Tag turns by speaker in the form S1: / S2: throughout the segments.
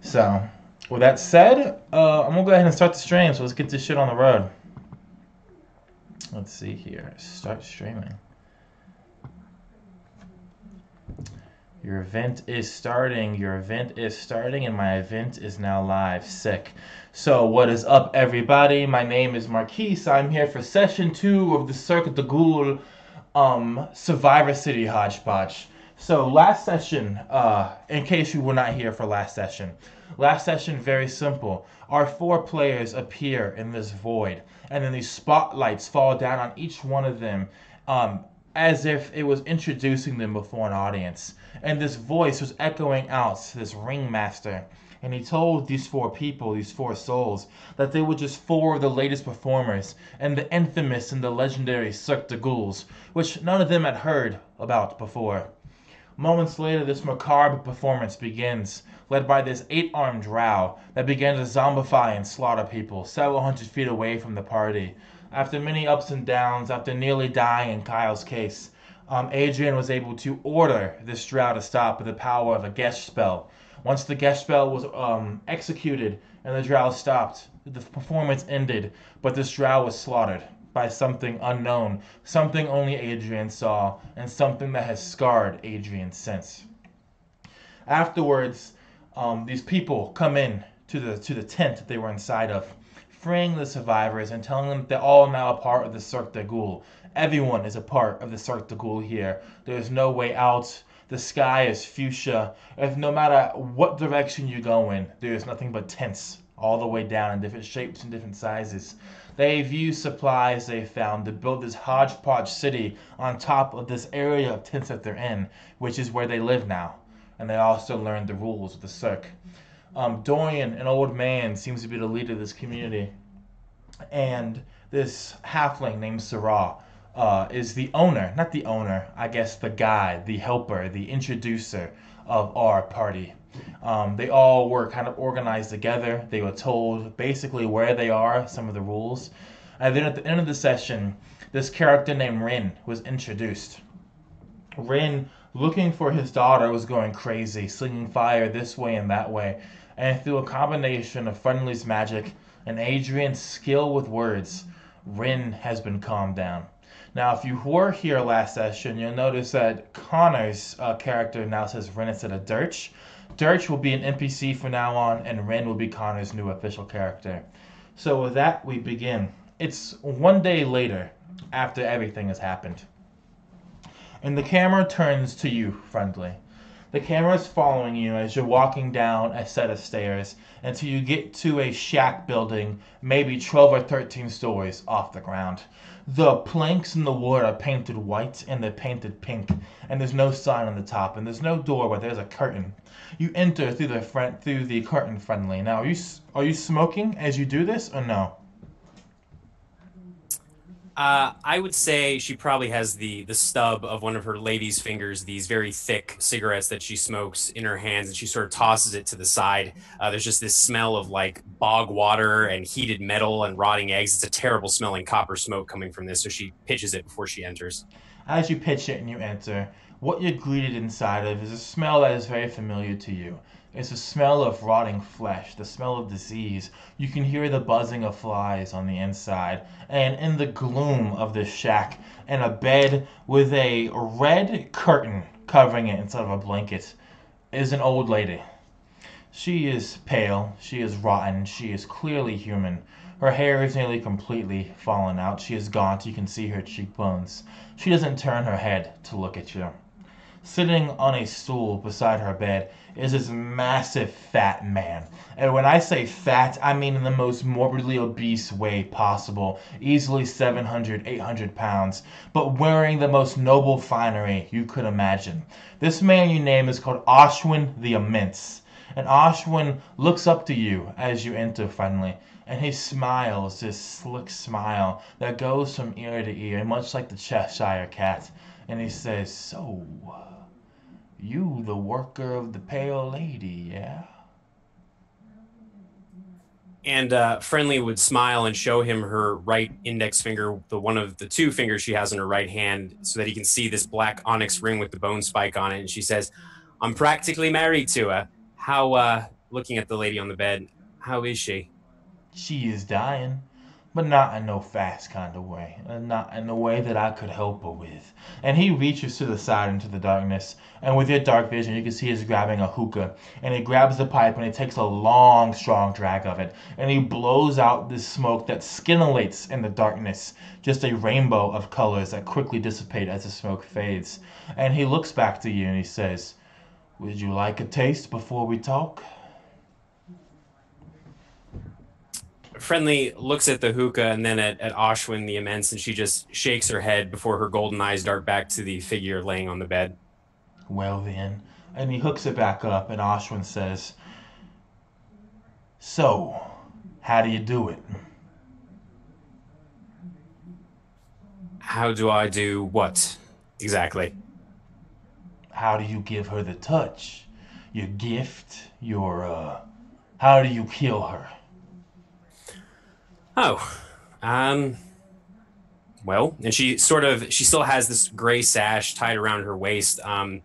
S1: So, with that said, I'm gonna go ahead and start the stream. So let's get this shit on the road. Let's see here. Start streaming. Your event is starting. Your event is starting, and my event is now live. Sick. So, what is up, everybody? My name is Marquise. I'm here for session 2 of the Cirque de Goules Survivor City Hodgepodge. So, last session, in case you were not here for last session, very simple. Our 4 players appear in this void, and then these spotlights fall down on each one of them, as if it was introducing them before an audience. And this voice was echoing out to this Ringmaster. And he told these 4 people, these 4 souls, that they were just 4 of the latest performers in the infamous and the legendary Cirque de Goules, which none of them had heard about before. Moments later, this macabre performance begins, led by this 8-armed rouse that began to zombify and slaughter people several hundred feet away from the party. After many ups and downs, after nearly dying in Kyle's case, Adrian was able to order this shroud to stop with the power of a guest spell. Once the guest spell was executed and the drow stopped, the performance ended, but the drow was slaughtered by something unknown, something only Adrian saw, and something that has scarred Adrian since. Afterwards, these people come in to the tent that they were inside of, freeing the survivors and telling them that they're all now a part of the Cirque de Goules. Everyone is a part of the Cirque de Goules here. There's no way out. The sky is fuchsia. If no matter what direction you go in, there's nothing but tents all the way down in different shapes and different sizes. They've used supplies they found to build this Hodgepodge city on top of this area of tents that they're in, which is where they live now. And they also learned the rules of the Cirque. Dorian, an old man, seems to be the leader of this community. And this halfling named Sarah is the owner, not the owner, I guess the guide, the helper, the introducer of our party. They all were kind of organized together. They were told basically where they are, some of the rules. And then at the end of the session, this character named Rin was introduced. Rin, looking for his daughter, was going crazy, slinging fire this way and that way. And through a combination of Friendly's magic and Adrian's skill with words, Rin has been calmed down. Now, if you were here last session, you'll notice that Connor's character now says Rin instead of Dirch. Dirch will be an NPC from now on, and Rin will be Connor's new official character. So with that, we begin. It's one day later, after everything has happened. And the camera turns to you, Friendly. The camera is following you as you're walking down a set of stairs until you get to a shack building, maybe 12 or 13 stories off the ground. The planks in the wood are painted white and they're painted pink, and there's no sign on the top, and there's no door, but there's a curtain. You enter through the curtain, Friendly. Now, are you smoking as you do this, or no?
S2: I would say she probably has the stub of one of her lady's fingers, these very thick cigarettes that she smokes in her hands, and she sort of tosses it to the side. There's just this smell of like bog water and heated metal and rotting eggs. It's a terrible smelling copper smoke coming from this, so she pitches it before she enters.
S1: As you pitch it and you enter, what you're greeted inside of is a smell that is very familiar to you. It's the smell of rotting flesh, the smell of disease. You can hear the buzzing of flies on the inside. And in the gloom of this shack, in a bed with a red curtain covering it instead of a blanket, is an old lady. She is pale, she is rotten, she is clearly human. Her hair is nearly completely fallen out. She is gaunt, you can see her cheekbones. She doesn't turn her head to look at you. Sitting on a stool beside her bed is this massive fat man. And when I say fat, I mean in the most morbidly obese way possible. Easily 700, 800 pounds. But wearing the most noble finery you could imagine. This man you name is called Ashwin the Immense. And Ashwin looks up to you as you enter, Friendly. And he smiles, this slick smile that goes from ear to ear, much like the Cheshire Cat. And he says, "So, you the worker of the pale lady, yeah?"
S2: And Friendly would smile and show him her right index finger, the one of the 2 fingers she has in her right hand, so that he can see this black onyx ring with the bone spike on it. And she says, "I'm practically married to her. looking at the lady on the bed. How is she?
S1: She is dying, but not in no fast kind of way, and not in the way that I could help her with. And he reaches to the side into the darkness, and with your dark vision, you can see he's grabbing a hookah, and he grabs the pipe and he takes a long, strong drag of it, and he blows out this smoke that scintillates in the darkness, just a rainbow of colors that quickly dissipate as the smoke fades. And he looks back to you and he says, "Would you like a taste before we talk?"
S2: Friendly looks at the hookah and then at Ashwin the Immense, and she just shakes her head before her golden eyes dart back to the figure laying on the bed.
S1: Well then, and he hooks it back up, and Ashwin says, "So, how do you do it?"
S2: How do I do what exactly?
S1: How do you give her the touch? Your gift? How do you kill her?
S2: Oh, um, well, and she still has this gray sash tied around her waist, along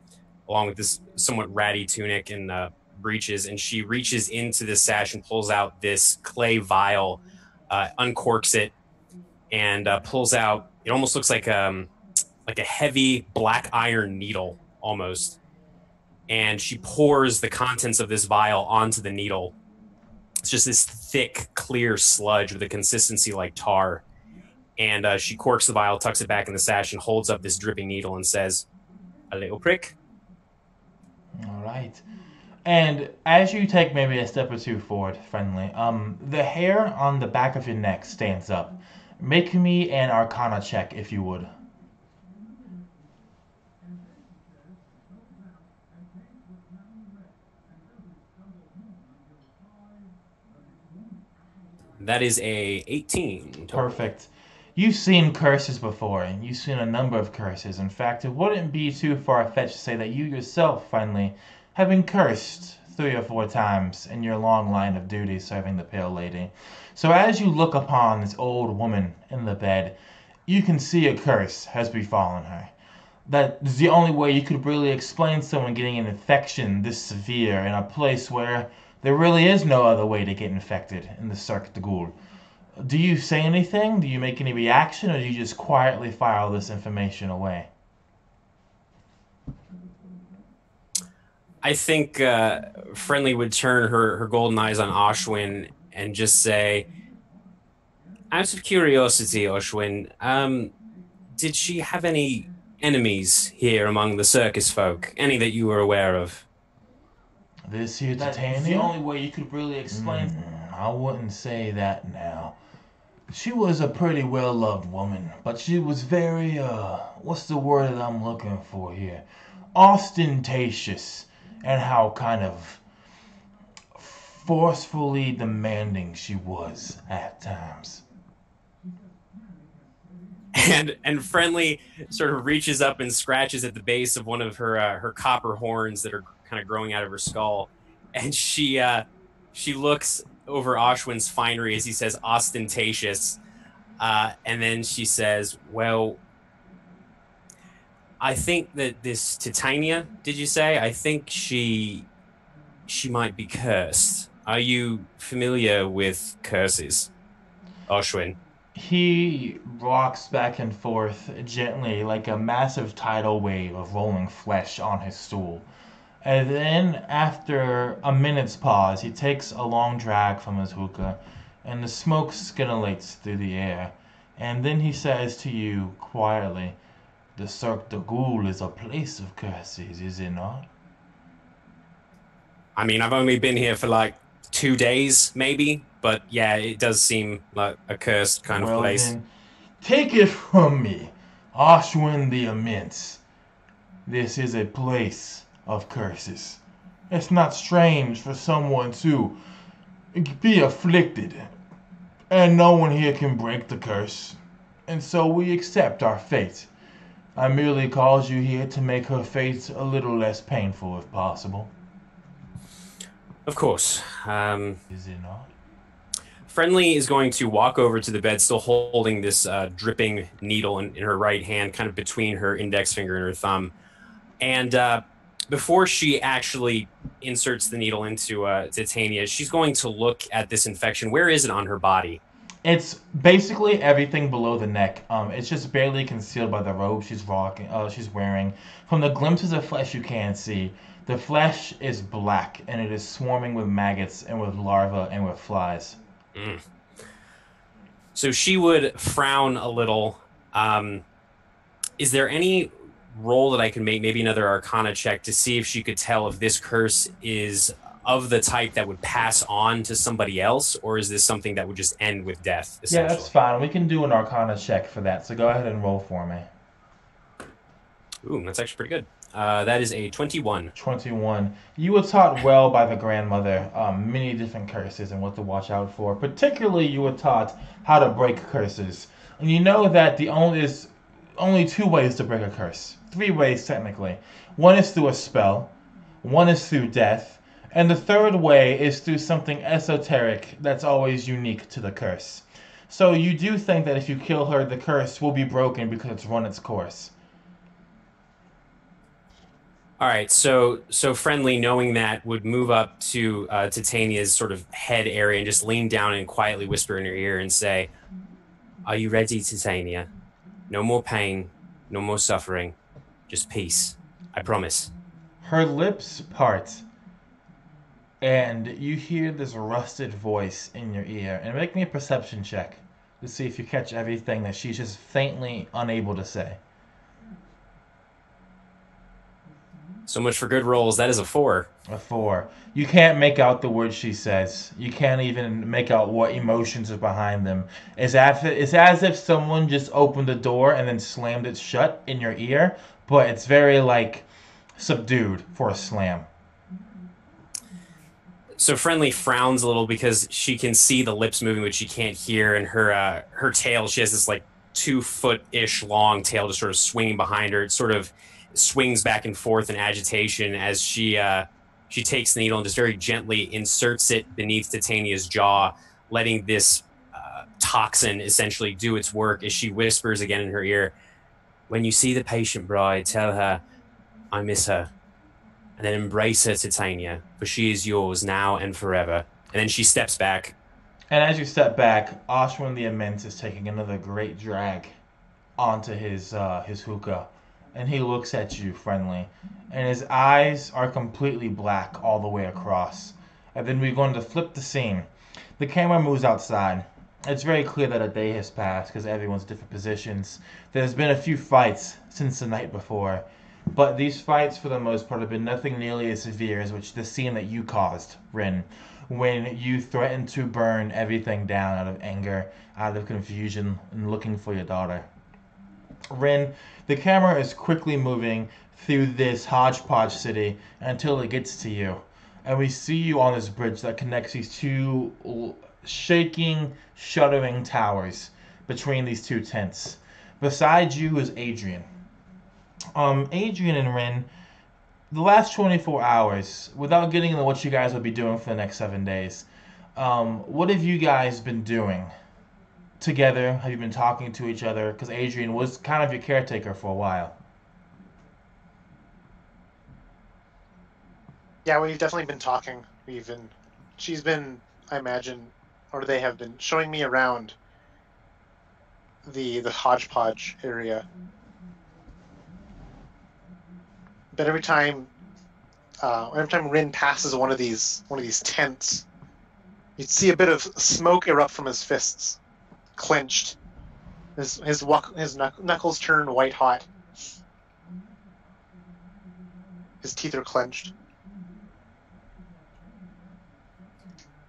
S2: with this somewhat ratty tunic and breeches, and she reaches into this sash and pulls out this clay vial, uncorks it, and pulls out. It almost looks like a heavy black iron needle almost, and she pours the contents of this vial onto the needle. It's just this thick, clear sludge with a consistency like tar. And she corks the vial, tucks it back in the sash, and holds up this dripping needle and says, "A little prick."
S1: All right. And as you take maybe a step or two forward, friendly, the hair on the back of your neck stands up. Make me an Arcana check, if you would.
S2: That is a 18 total.
S1: Perfect. You've seen curses before, and you've seen a number of curses. In fact, it wouldn't be too far-fetched to say that you yourself, finally, have been cursed 3 or 4 times in your long line of duty serving the Pale Lady. So as you look upon this old woman in the bed, you can see a curse has befallen her. That is the only way you could really explain someone getting an infection this severe in a place where there really is no other way to get infected in the Cirque de Goules. Do you say anything? Do you make any reaction, or do you just quietly file this information away?
S2: I think Friendly would turn her golden eyes on Ashwin and just say, "Out of curiosity, Ashwin, did she have any enemies here among the circus folk? Any that you were aware of?"
S1: This here Titania? That's the only way you could really explain. I wouldn't say that now. She was a pretty well-loved woman, but she was very, what's the word that I'm looking for here? Ostentatious, and how kind of forcefully demanding she was at times.
S2: And Friendly sort of reaches up and scratches at the base of one of her copper horns that are kind of growing out of her skull, and she looks over Ashwin's finery as he says ostentatious, and then she says, "Well, I think that this Titania, did you say? I think she might be cursed. Are you familiar with curses, Ashwin?"
S1: He rocks back and forth gently like a massive tidal wave of rolling flesh on his stool. And then, after a minute's pause, he takes a long drag from his hookah, and the smoke scintillates through the air. And then he says to you quietly, "The Cirque de Goules is a place of curses, is it not?"
S2: I mean, I've only been here for like 2 days, maybe, but yeah, it does seem like a cursed kind of place.
S1: Then, take it from me, Ashwin the Immense. This is a place of curses. It's not strange for someone to be afflicted, and no one here can break the curse. And so we accept our fate. I merely called you here to make her fate a little less painful if possible.
S2: Of course.
S1: Is it not?
S2: Friendly is going to walk over to the bed, still holding this dripping needle in her right hand, kind of between her index finger and her thumb. And before she actually inserts the needle into Titania, she's going to look at this infection. Where is it on her body?
S1: It's basically everything below the neck. It's just barely concealed by the robe she's wearing. From the glimpses of flesh you can see, the flesh is black and it is swarming with maggots and with larvae and with flies.
S2: Mm. So she would frown a little. Is there any roll that I can make, maybe another Arcana check, to see if she could tell if this curse is of the type that would pass on to somebody else, or is this something that would just end with death,
S1: Yeah, that's fine. We can do an Arcana check for that, so go ahead and roll for me.
S2: Ooh, that's actually pretty good. That is a 21.
S1: 21. You were taught well by the grandmother many different curses and what to watch out for. Particularly, you were taught how to break curses. And you know that there's only 2 ways to break a curse. 3 ways, technically. One is through a spell. One is through death. And the third way is through something esoteric that's always unique to the curse. So you do think that if you kill her, the curse will be broken because it's run its course.
S2: All right, so Friendly, knowing that, would move up to Titania's sort of head area and just lean down and quietly whisper in her ear and say, "Are you ready, Titania? No more pain, no more suffering, just peace. I promise."
S1: Her lips part, and you hear this rusted voice in your ear. And make me a perception check to see if you catch everything that she's just faintly unable to say.
S2: So much for good rolls. That is a 4.
S1: A 4. You can't make out the words she says. You can't even make out what emotions are behind them. It's as if someone just opened the door and then slammed it shut in your ear, but it's very, subdued for a slam.
S2: So Friendly frowns a little because she can see the lips moving, but she can't hear. And her tail, she has this 2-foot-ish long tail just sort of swinging behind her. It sort of swings back and forth in agitation as she takes the needle and just very gently inserts it beneath Titania's jaw, letting this toxin essentially do its work as she whispers again in her ear, "When you see the patient bride, tell her I miss her. And then embrace her, Titania, for she is yours now and forever." And then she steps back.
S1: And as you step back, Ashwin the Immense is taking another great drag onto his hookah. And he looks at you, Friendly. And his eyes are completely black all the way across. And then we're going to flip the scene. The camera moves outside. It's very clear that a day has passed because everyone's in different positions. There's been a few fights since the night before. But these fights, for the most part, have been nothing nearly as severe as the scene that you caused, Rin, when you threatened to burn everything down out of anger, out of confusion, and looking for your daughter. Rin, the camera is quickly moving through this hodgepodge city until it gets to you. And we see you on this bridge that connects these 2 shaking, shuddering towers between these 2 tents. Beside you is Adrian. Adrian and Rin, the last 24 hours, without getting into what you guys will be doing for the next 7 days, what have you guys been doing together? Have you been talking to each other? Because Adrian was kind of your caretaker for a while.
S3: Yeah, we've definitely been talking. She's been, I imagine, or they have been showing me around the Hodgepodge area. But every time Rin passes one of these tents, you'd see a bit of smoke erupt from his fists, clenched. His knuckles turn white hot. His teeth are clenched.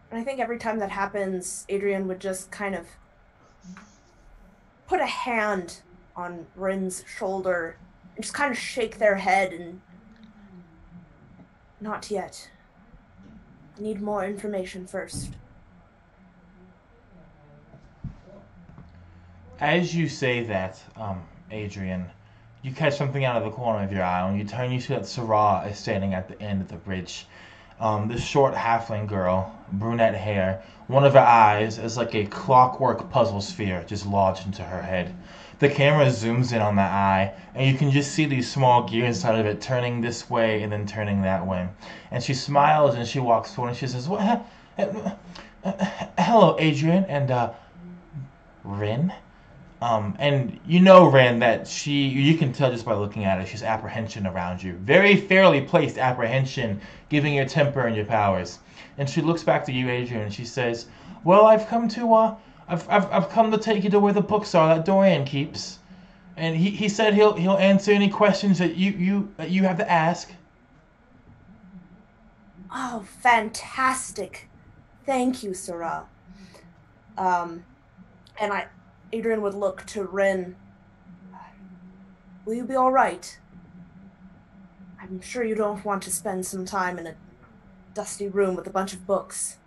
S4: And I think every time that happens, Adrian would just kind of put a hand on Rin's shoulder and just kind of shake their head and... Not yet. Need more information first.
S1: As you say that, Adrian, you catch something out of the corner of your eye. When you turn, you see that Sarah is standing at the end of the bridge. This short halfling girl, brunette hair. One of her eyes is like a clockwork puzzle sphere just lodged into her head. The camera zooms in on that eye, and you can just see these small gears inside of it turning this way and then turning that way. And she smiles and she walks forward and she says, "What? Hello, Adrian and Rin." And you know, Ren, that you can tell just by looking at her, she's apprehension around you. Very fairly placed apprehension, giving your temper and your powers. And she looks back to you, Adrian, and she says, "Well, I've come to take you to where the books are that Dorian keeps. And he said he'll answer any questions that you have to ask."
S4: Oh, fantastic. Thank you, Sarah. And Adrian would look to Rin. Will you be all right? I'm sure you don't want to spend some time in a dusty room with a bunch of books.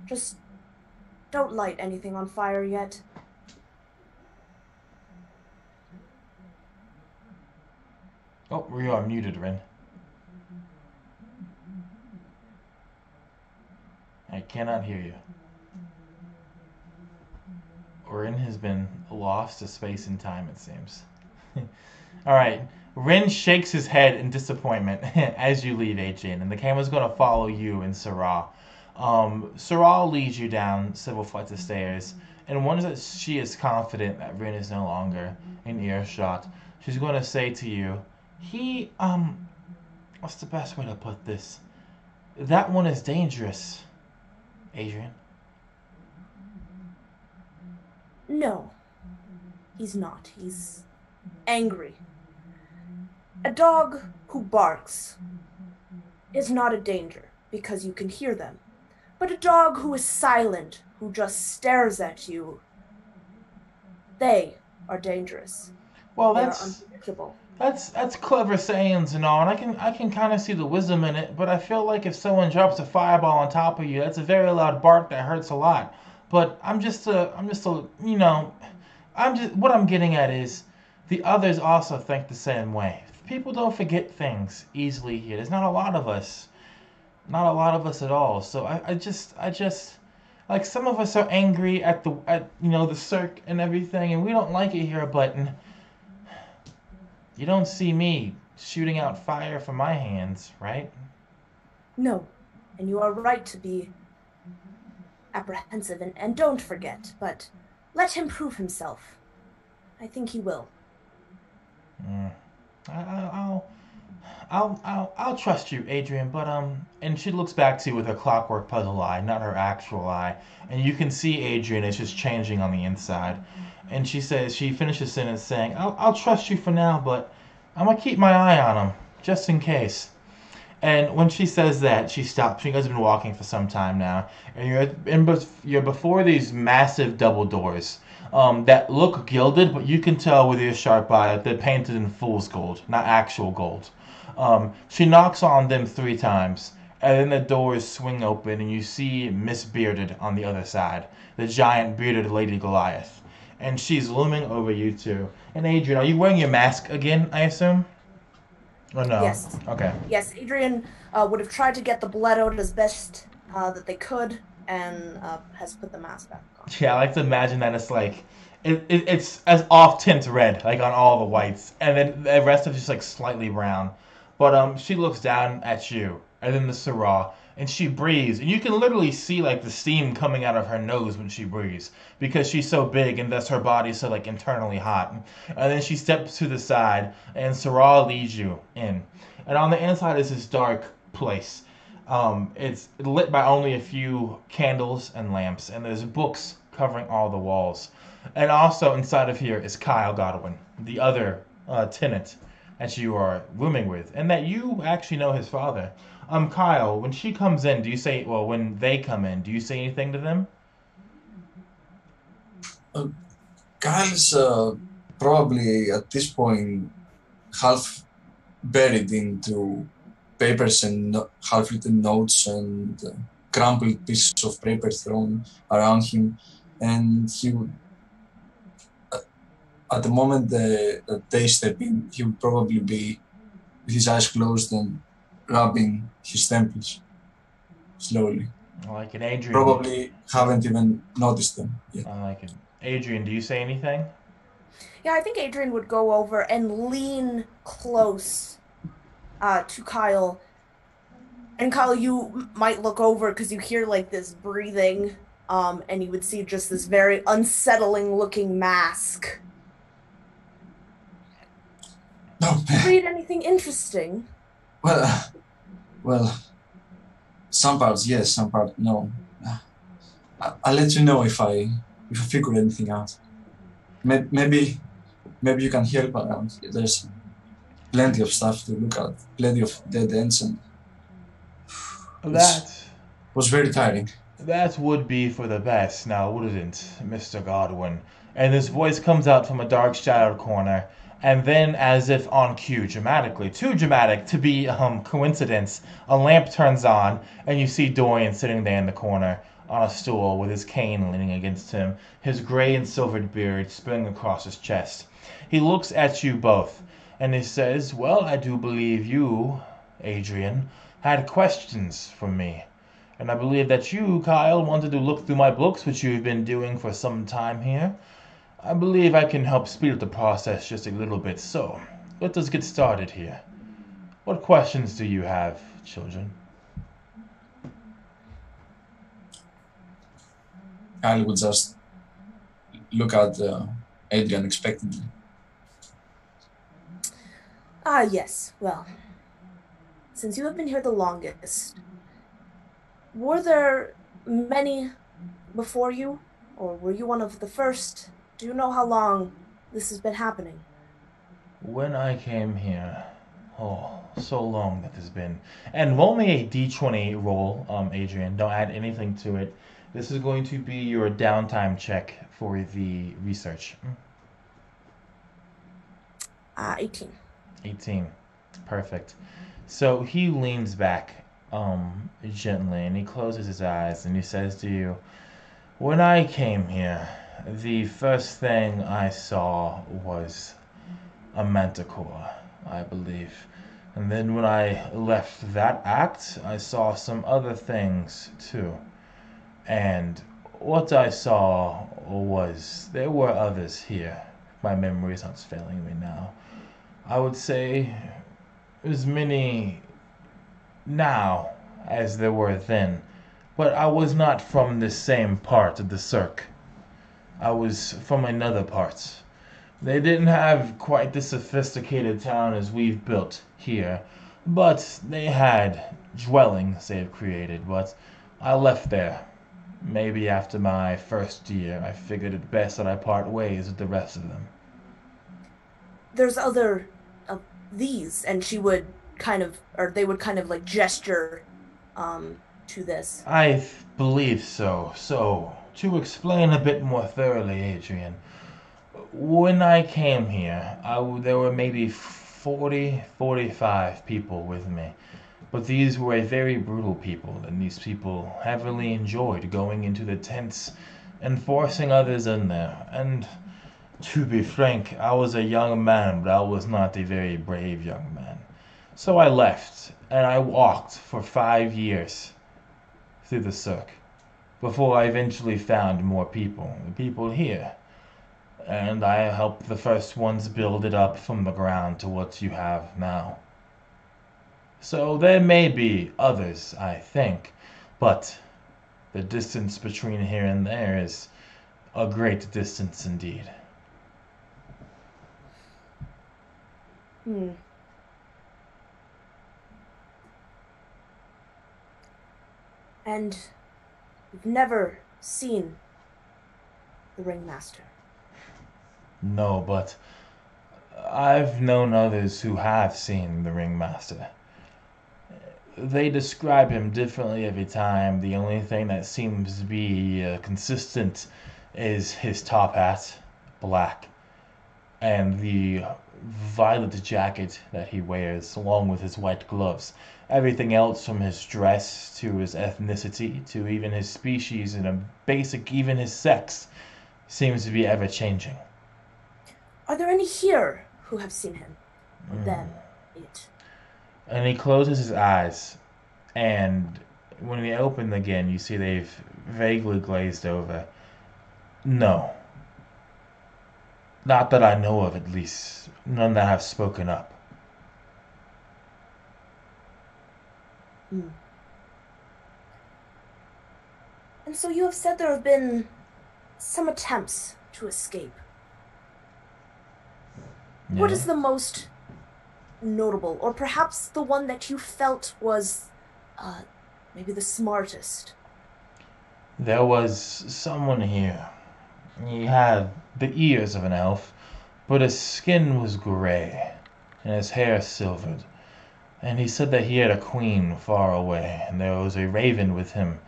S4: Just don't light anything on fire yet.
S1: Oh, you are muted, Rin. I cannot hear you. Rin has been lost to space and time, it seems. Alright, Rin shakes his head in disappointment as you leave, Adrian, and the camera's going to follow you and Sarah. Sarah leads you down several flights of stairs, and once that she is confident that Rin is no longer in earshot, she's going to say to you, what's the best way to put this? That one is dangerous, Adrian.
S4: No, he's not. He's angry. A dog who barks is not a danger because you can hear them. But a dog who is silent, who just stares at you, they are dangerous.
S1: Well,
S4: they are unpredictable.
S1: That's clever sayings and all, and I can kind of see the wisdom in it. But I feel like if someone drops a fireball on top of you, that's a very loud bark that hurts a lot. But what I'm getting at is the others also think the same way. People don't forget things easily here. There's not a lot of us. Not a lot of us at all. So I just like some of us are angry at the Cirque and everything, and we don't like it here, but you don't see me shooting out fire from my hands, right?
S4: No. And you are right to be apprehensive, and don't forget, but let him prove himself. I think he will.
S1: I'll trust you, Adrian, but and she looks back to you with her clockwork puzzle eye, not her actual eye, and you can see Adrian is just changing on the inside. And she finishes the sentence saying, I'll trust you for now, but I'm gonna keep my eye on him, just in case. And when she says that, she stops. You guys have been walking for some time now, and you're before these massive double doors that look gilded, but you can tell with your sharp eye that they're painted in fool's gold, not actual gold. She knocks on them 3 times, and then the doors swing open, and you see Miss Bearded on the other side, the giant bearded Lady Goliath, and she's looming over you two. And Adrian, are you wearing your mask again, I assume? Or no?
S4: Yes.
S1: Okay.
S4: Yes, Adrian would have tried to get the blood out as best that they could, and has put the mask back on.
S1: Yeah, I like to imagine that it's like it's as off tint red, like on all the whites, and then the rest is just like slightly brown. But she looks down at you, and then the Syrah, and she breathes, and you can literally see like the steam coming out of her nose when she breathes, because she's so big and thus her body's so like internally hot. And then she steps to the side, and Syrah leads you in, and on the inside is this dark place. It's lit by only a few candles and lamps, and there's books covering all the walls. And also inside of here is Kyle Godwin, the other tenant that you are rooming with, and that you actually know his father. Kyle, when she comes in, when they come in, do you say anything to them?
S5: Kyle's probably at this point half buried into papers and half-written notes and crumpled pieces of paper thrown around him, and he would, at the moment that they step in, he would probably be with his eyes closed and rubbing his temples. slowly.
S1: I like it. Adrian.
S5: Probably haven't even noticed them yet.
S1: I like it. Adrian, do you say anything?
S4: Yeah, I think Adrian would go over and lean close to Kyle. And Kyle, you might look over because you hear like this breathing, and you would see just this very unsettling looking mask.
S5: No,
S4: Read anything interesting?
S5: well, some parts yes, some parts no. I'll let you know if I figure anything out. Maybe you can help around. There's plenty of stuff to look at, plenty of dead ends, and
S1: That
S5: was very tiring.
S1: that would be for the best, now wouldn't it, Mr. Godwin? And this voice comes out from a dark shadowed corner, and then, as if on cue, dramatically, too dramatic to be coincidence, a lamp turns on, and you see Dorian sitting there in the corner on a stool with his cane leaning against him, his gray and silvered beard spilling across his chest. He looks at you both, and he says, "Well, I do believe you, Adrian, had questions for me. And I believe that you, Kyle, wanted to look through my books, which you've been doing for some time here. I believe I can help speed up the process just a little bit, so let us get started here. What questions do you have, children?"
S5: Kyle would just look at Adrian expectantly.
S4: Yes. Well, since you have been here the longest, were there many before you, or were you one of the first? Do you know how long this has been happening?
S1: When I came here, so long that has been. And roll me a d20 roll, Adrian. Don't add anything to it. This is going to be your downtime check for the research.
S4: 18.
S1: 18. Perfect. So he leans back gently and he closes his eyes and he says to you, "When I came here, the first thing I saw was a manticore, I believe. And then when I left that act, I saw some other things too. And what I saw was there were others here. My memory is not failing me now. I would say as many now as there were then. But I was not from the same part of the Cirque. I was from another part. They didn't have quite the sophisticated town as we've built here, but they had dwellings they've created. But I left there. Maybe after my first year, I figured it best that I part ways with the rest of them."
S4: There's other of these, and she would kind of, or they would kind of like gesture to this.
S1: I believe so. So, to explain a bit more thoroughly, Adrian, when I came here, there were maybe 40, 45 people with me. But these were a very brutal people, and these people heavily enjoyed going into the tents and forcing others in there. And to be frank, I was a young man, but I was not a very brave young man. So I left, and I walked for 5 years through the Cirque before I eventually found more people, the people here. And I helped the first ones build it up from the ground to what you have now. So there may be others, I think, but the distance between here and there is a great distance indeed.
S4: And you've never seen the Ringmaster?
S1: No, but I've known others who have seen the Ringmaster. They describe him differently every time. The only thing that seems to be consistent is his top hat, black, and the violet jacket that he wears, along with his white gloves. Everything else, from his dress to his ethnicity to even his species and a basic, even his sex, seems to be ever changing.
S4: Are there any here who have seen him? Or them? It?
S1: And he closes his eyes, and when we open again, you see they've vaguely glazed over. No. Not that I know of, at least. None that have spoken up.
S4: Hmm. And so you have said there have been some attempts to escape. What
S1: Yeah.
S4: is the most notable, or perhaps the one that you felt was, maybe the smartest?
S1: There was someone here. He had the ears of an elf, but his skin was gray, and his hair silvered. And he said that he had a queen far away, and there was a raven with him.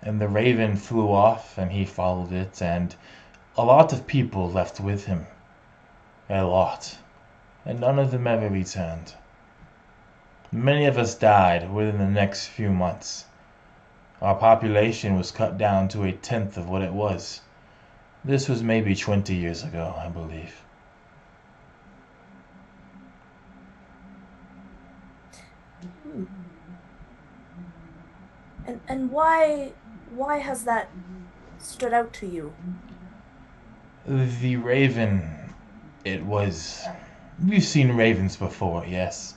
S1: And the raven flew off, and he followed it, and a lot of people left with him. A lot. And none of them ever returned. Many of us died within the next few months. Our population was cut down to 1/10 of what it was. This was maybe 20 years ago, I believe.
S4: Hmm. And why has that stood out to you?
S1: The raven, it was... You've seen ravens before, yes.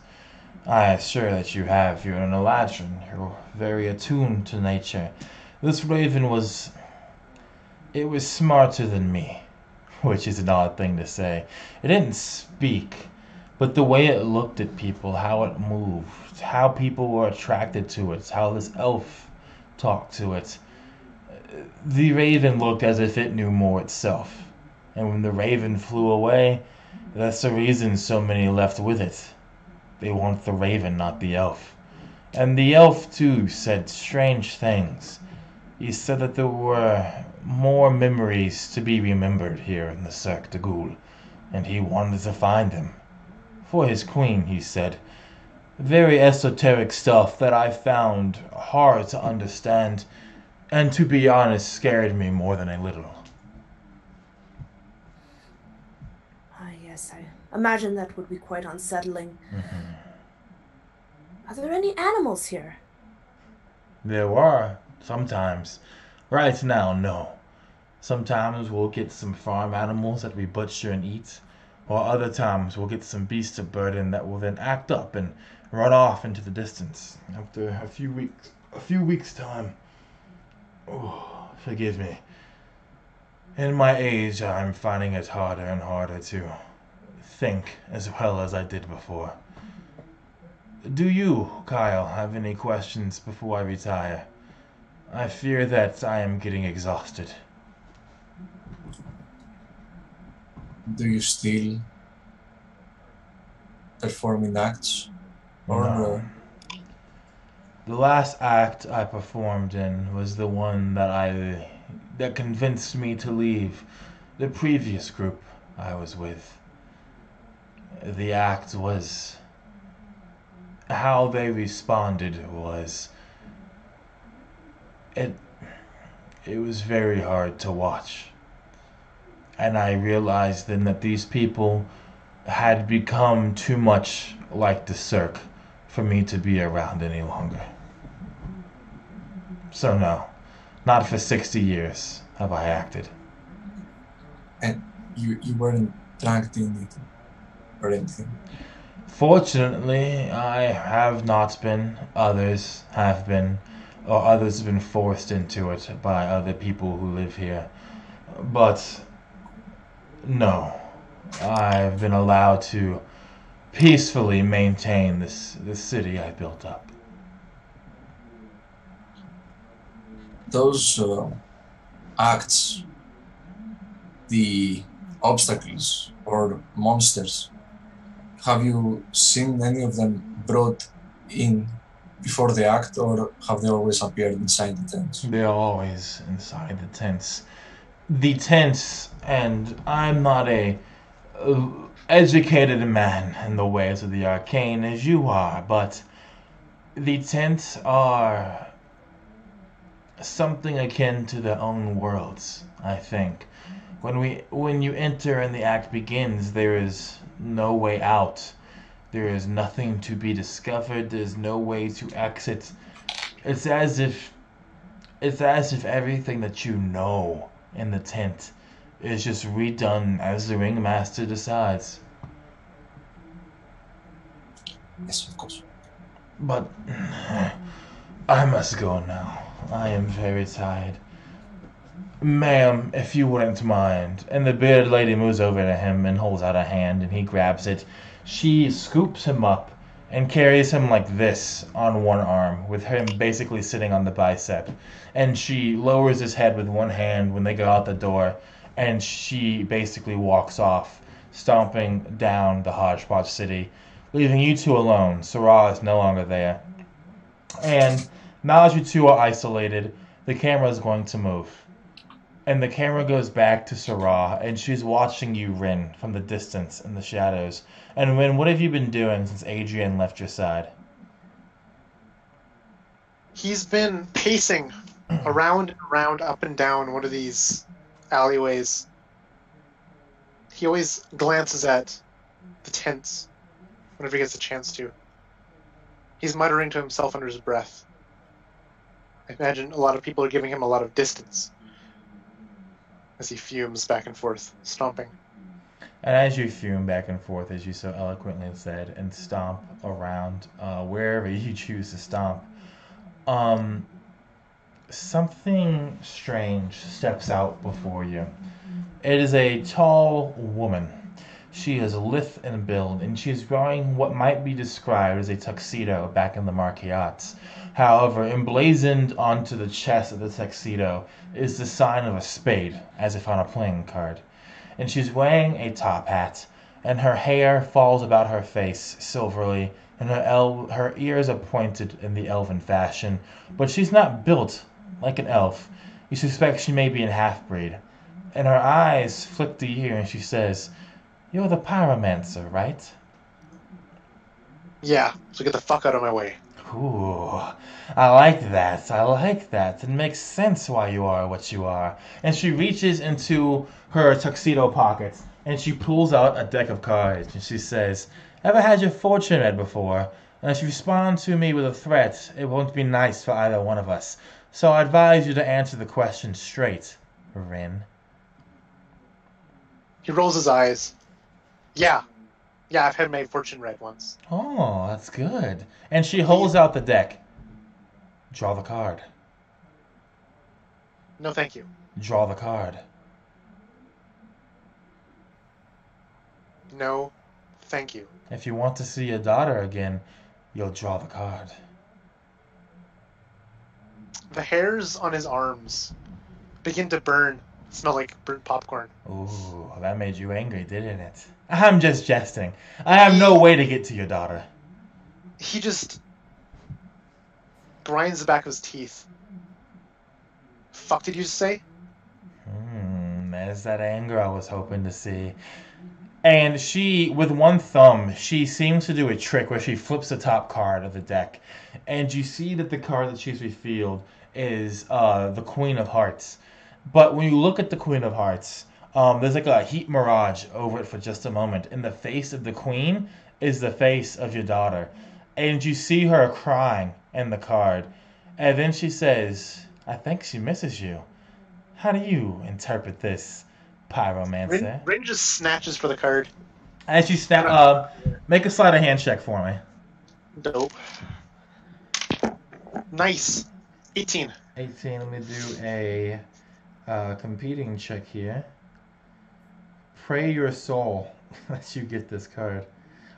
S1: I assure that you have. You're an Eladrin. You're very attuned to nature. This raven was... It was smarter than me, which is an odd thing to say. It didn't speak, but the way it looked at people, how it moved, how people were attracted to it, how this elf talked to it. The raven looked as if it knew more itself. And when the raven flew away, that's the reason so many left with it. They want the raven, not the elf. And the elf, too, said strange things. He said that there were more memories to be remembered here in the Cirque de Goules, and he wanted to find them. For his queen, he said. Very esoteric stuff that I found hard to understand, and to be honest, scared me more than a little.
S4: Yes, I imagine that would be quite unsettling.
S1: Mm-hmm.
S4: Are there any animals here?
S1: There were, sometimes. Right now, no. Sometimes we'll get some farm animals that we butcher and eat, while other times we'll get some beasts of burden that will then act up and run off into the distance after a few weeks' time. Oh, forgive me. In my age, I'm finding it harder and harder to think as well as I did before. Do you, Kyle, have any questions before I retire? I fear that I am getting exhausted.
S5: Do you still performing acts? Or
S1: No. The last act I performed in was the one that convinced me to leave the previous group I was with. The act was... How they responded was... It was very hard to watch. And I realized then that these people had become too much like the Cirque for me to be around any longer. So no, not for 60 years have I acted.
S5: and you weren't dragged in it or anything?
S1: Fortunately, I have not been. Others have been, or others have been forced into it by other people who live here. But no, I've been allowed to peacefully maintain this city I built up.
S5: Those acts, the obstacles or monsters, have you seen any of them brought in before the act, or have they always appeared inside the tents?
S1: They're always inside the tents. The tents, and I'm not a educated man in the ways of the arcane as you are, but the tents are something akin to their own worlds, I think. When you enter and the act begins, there is no way out. There is nothing to be discovered. There's no way to exit. It's as if everything that you know in the tent is just redone as the Ringmaster decides.
S5: Yes, of course.
S1: But I must go now. I am very tired. Ma'am, if you wouldn't mind. And the bearded lady moves over to him and holds out a hand, and he grabs it. She scoops him up and carries him like this on one arm, with him basically sitting on the bicep. And she lowers his head with one hand when they go out the door, and she basically walks off, stomping down the Hodgepodge city, leaving you two alone. Sarah is no longer there. And now that you two are isolated, the camera is going to move. And the camera goes back to Sarah, and she's watching you, Rin, from the distance in the shadows. And Rin, what have you been doing since Adrian left your side?
S3: He's been pacing around and around, up and down one of these alleyways. He always glances at the tents whenever he gets a chance to. He's muttering to himself under his breath. I imagine a lot of people are giving him a lot of distance as he fumes back and forth, stomping.
S1: And as you fume back and forth, as you so eloquently said, and stomp around wherever you choose to stomp, something strange steps out before you. It is a tall woman. She is lithe in build, and she is wearing what might be described as a tuxedo back in the Marquiots. However, emblazoned onto the chest of the tuxedo is the sign of a spade, as if on a playing card. And she's wearing a top hat, and her hair falls about her face silverly, and her ears are pointed in the elven fashion. But she's not built like an elf. You suspect she may be a half-breed. And her eyes flick to you, and she says, "You're the pyromancer, right?"
S3: Yeah, so get the fuck out of my way.
S1: Ooh, I like that. I like that. It makes sense why you are what you are. And she reaches into her tuxedo pocket and she pulls out a deck of cards and she says, "Ever had your fortune read before? And if you respond to me with a threat, it won't be nice for either one of us. So I advise you to answer the question straight, Rin."
S3: He rolls his eyes. Yeah, I've had my fortune read once.
S1: Oh, that's good. And she holds out the deck. Draw the card.
S3: No, thank you.
S1: Draw the card.
S3: No, thank you.
S1: If you want to see your daughter again, you'll draw the card.
S3: The hairs on his arms begin to burn, smell like burnt popcorn.
S1: Ooh, that made you angry, didn't it? I'm just jesting. I have no way to get to your daughter.
S3: He just grinds the back of his teeth. Fuck did you say?
S1: There's that anger I was hoping to see. And she, with one thumb, she seems to do a trick where she flips the top card of the deck. And you see that the card that she's revealed is the Queen of Hearts. But when you look at the Queen of Hearts, there's like a heat mirage over it for just a moment. And the face of the Queen is the face of your daughter. And you see her crying in the card. And then she says, "I think she misses you." How do you interpret this, pyromancer?
S3: Rin just snatches for the card.
S1: As you snap, make a sleight of hand check for me.
S3: Dope. Nice. 18.
S1: 18, let me do a competing check here. Pray your soul that you get this card.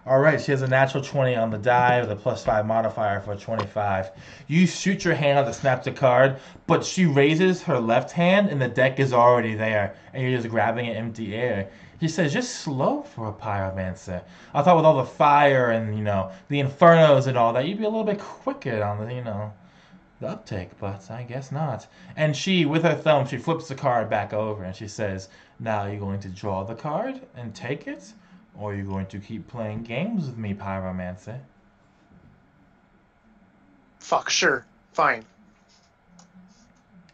S1: Alright, she has a natural 20 on the die with a +5 modifier for a 25. You shoot your hand out to snap the card, but she raises her left hand and the deck is already there, and you're just grabbing it empty air. She says, "Just slow for a pyromancer. I thought with all the fire and, the infernos and all that, you'd be a little bit quicker on the, the uptake, but I guess not." And she, with her thumb, she flips the card back over and she says, "Now you're going to draw the card and take it? Or are you going to keep playing games with me, pyromancer?"
S3: Fuck, sure. Fine.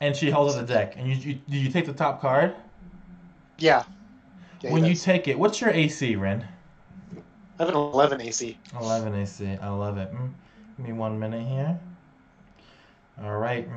S1: And she holds up the deck. And do you take the top card?
S3: Yeah.
S1: When you take it, what's your AC, Rin?
S3: I have an 11 AC.
S1: 11 AC. I love it. Give me 1 minute here. All right.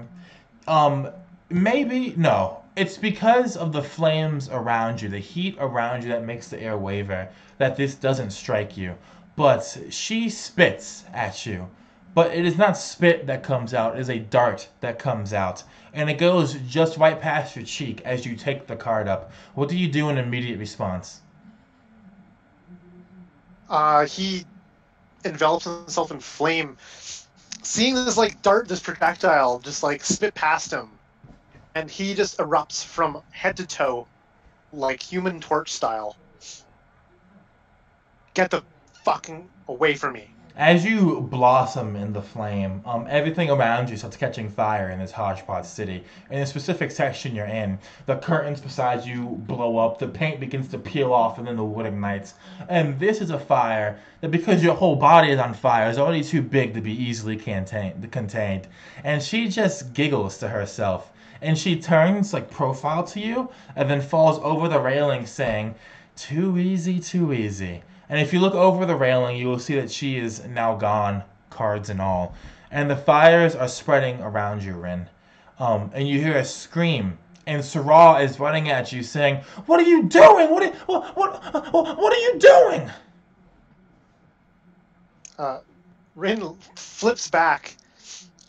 S1: Um, maybe no. It's because of the flames around you, the heat around you that makes the air waver, that this doesn't strike you. But she spits at you. But it is not spit that comes out, it is a dart that comes out. And it goes just right past your cheek as you take the card up. What do you do in immediate response?
S3: He envelops himself in flame, seeing this like dart, this projectile, just like spit past him, and he just erupts from head to toe, like Human Torch style. Get the fucking away from me!
S1: As you blossom in the flame, everything around you starts catching fire in this Hodgepodge city. In the specific section you're in, the curtains beside you blow up, the paint begins to peel off, and then the wood ignites. And this is a fire that, because your whole body is on fire, is already too big to be easily contained. And she just giggles to herself. And she turns, like, profile to you, and then falls over the railing saying, "Too easy, too easy." And if you look over the railing, you will see that she is now gone, cards and all. And the fires are spreading around you, Rin. And you hear a scream. And Sarah is running at you saying, "What are you doing? What are you doing?"
S3: Rin flips back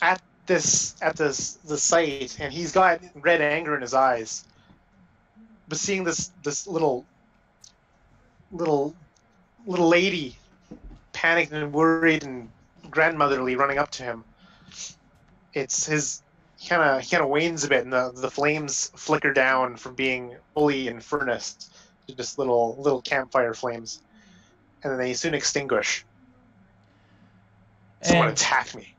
S3: at the sight, and he's got red anger in his eyes. But seeing this little lady, panicked and worried and grandmotherly, running up to him, it's his. He kind of wanes a bit, and the flames flicker down from being fully in furnace to just little campfire flames, and then they soon extinguish. Someone attacked me.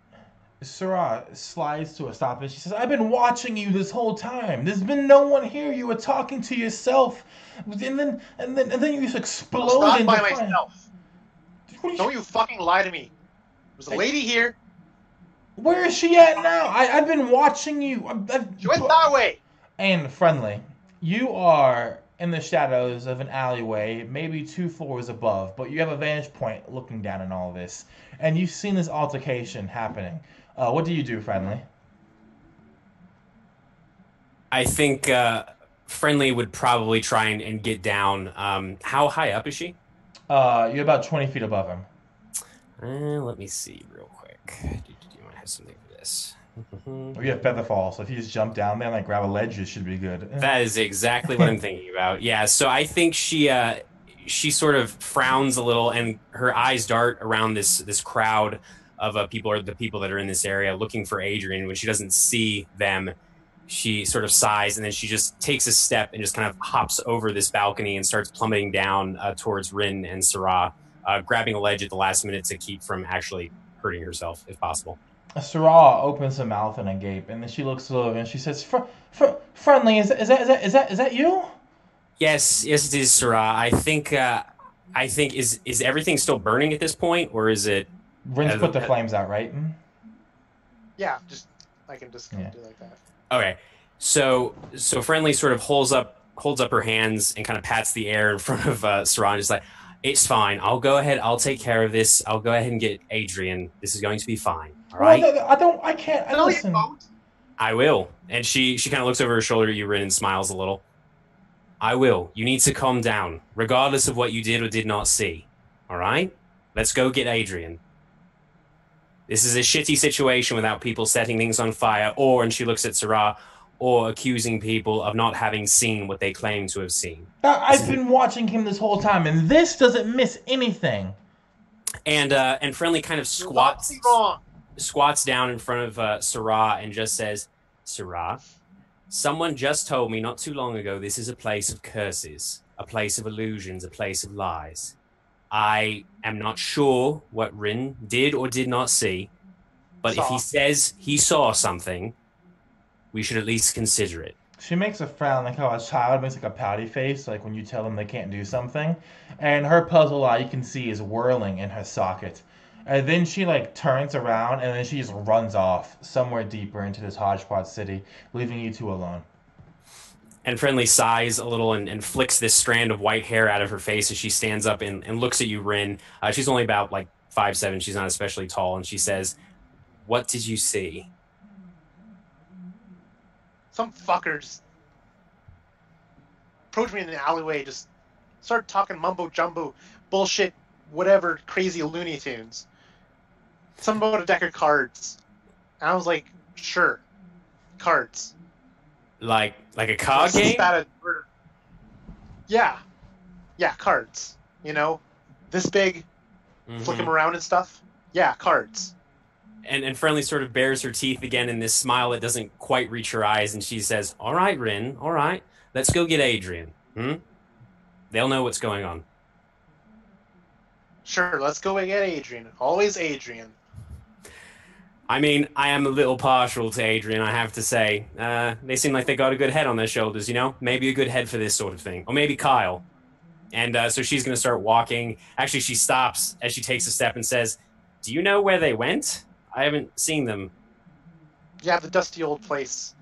S1: Sarah slides to a stop and she says, "I've been watching you this whole time. There's been no one here. You were talking to yourself, and then you just explode
S3: Not
S1: into
S3: by
S1: fire."
S3: myself. Don't you fucking lie to me. There's a lady here.
S1: Where is she at now? I've been watching you.
S3: She went that way.
S1: And Friendly, you are in the shadows of an alleyway, maybe 2 floors above, but you have a vantage point looking down on all this, and you've seen this altercation happening. What do you do, Friendly?
S2: I think Friendly would probably try and get down. How high up is she?
S1: You're about 20 feet above him.
S2: Let me see real quick. Do you want to have something for this?
S1: You have Featherfall, so if you just jump down there and like grab a ledge, it should be good.
S2: That is exactly what I'm thinking about. Yeah, so I think she sort of frowns a little, and her eyes dart around this crowd of people, or the people that are in this area looking for Adrian. When she doesn't see them, she sort of sighs, and then she just takes a step and just kind of hops over this balcony and starts plummeting down towards Rin and Sarah, grabbing a ledge at the last minute to keep from actually hurting herself, if possible.
S1: Sarah opens her mouth in a gape, and then she looks over and she says, "Friendly, is that you?"
S2: Yes, it is, Sarah. I think is everything still burning at this point, or is it?
S1: Rin's put the flames out, right?
S3: Yeah, I can just do like that.
S2: Okay, so Friendly sort of holds up her hands and kind of pats the air in front of Sarah, and just like, "It's fine. I'll go ahead. I'll take care of this. I'll go ahead and get Adrian. This is going to be fine. All right."
S1: Well, I can't. Listen.
S2: I will. And she kind of looks over her shoulder at you, Rin, and smiles a little. "I will. You need to calm down, regardless of what you did or did not see. All right? Let's go get Adrian. This is a shitty situation without people setting things on fire, and she looks at Sarah, or accusing people of not having seen what they claim to have seen."
S1: I've been watching him this whole time, and this doesn't miss anything.
S2: And Friendly kind of squats down in front of Sarah and just says, "Sarah, someone just told me not too long ago this is a place of curses, a place of illusions, a place of lies. I am not sure what Rin did or did not see, but if he says he saw something, we should at least consider it."
S1: She makes a frown, like how a child makes like a pouty face, like when you tell them they can't do something. And her puzzle eye, you can see, is whirling in her socket. And then she like turns around, and then she just runs off somewhere deeper into this Hodgepodge city, leaving you two alone.
S2: And Friendly sighs a little and flicks this strand of white hair out of her face as she stands up and looks at you, Rin. She's only about like 5'7". She's not especially tall, and she says, "What did you see?"
S3: some fucker just approached me in the alleyway, just started talking mumbo jumbo, bullshit, whatever, crazy Looney Tunes. Something about a deck of cards. And I was like, sure, cards.
S2: Like a card
S3: So I
S2: game?
S3: spat a word. Yeah, cards. You know, this big, flick them around and stuff. Yeah, cards.
S2: And Friendly sort of bares her teeth again in this smile that doesn't quite reach her eyes, and she says, "All right, Rin, all right. Let's go get Adrian. They'll know what's going on."
S3: Sure, let's go and get Adrian. Always Adrian.
S2: I mean, I am a little partial to Adrian, I have to say. They seem like they got a good head on their shoulders, you know? Maybe a good head for this sort of thing. Or maybe Kyle. And so she's going to start walking. Actually, she stops as she takes a step and says, "Do you know where they went? I haven't seen them."
S3: Yeah, the dusty old place.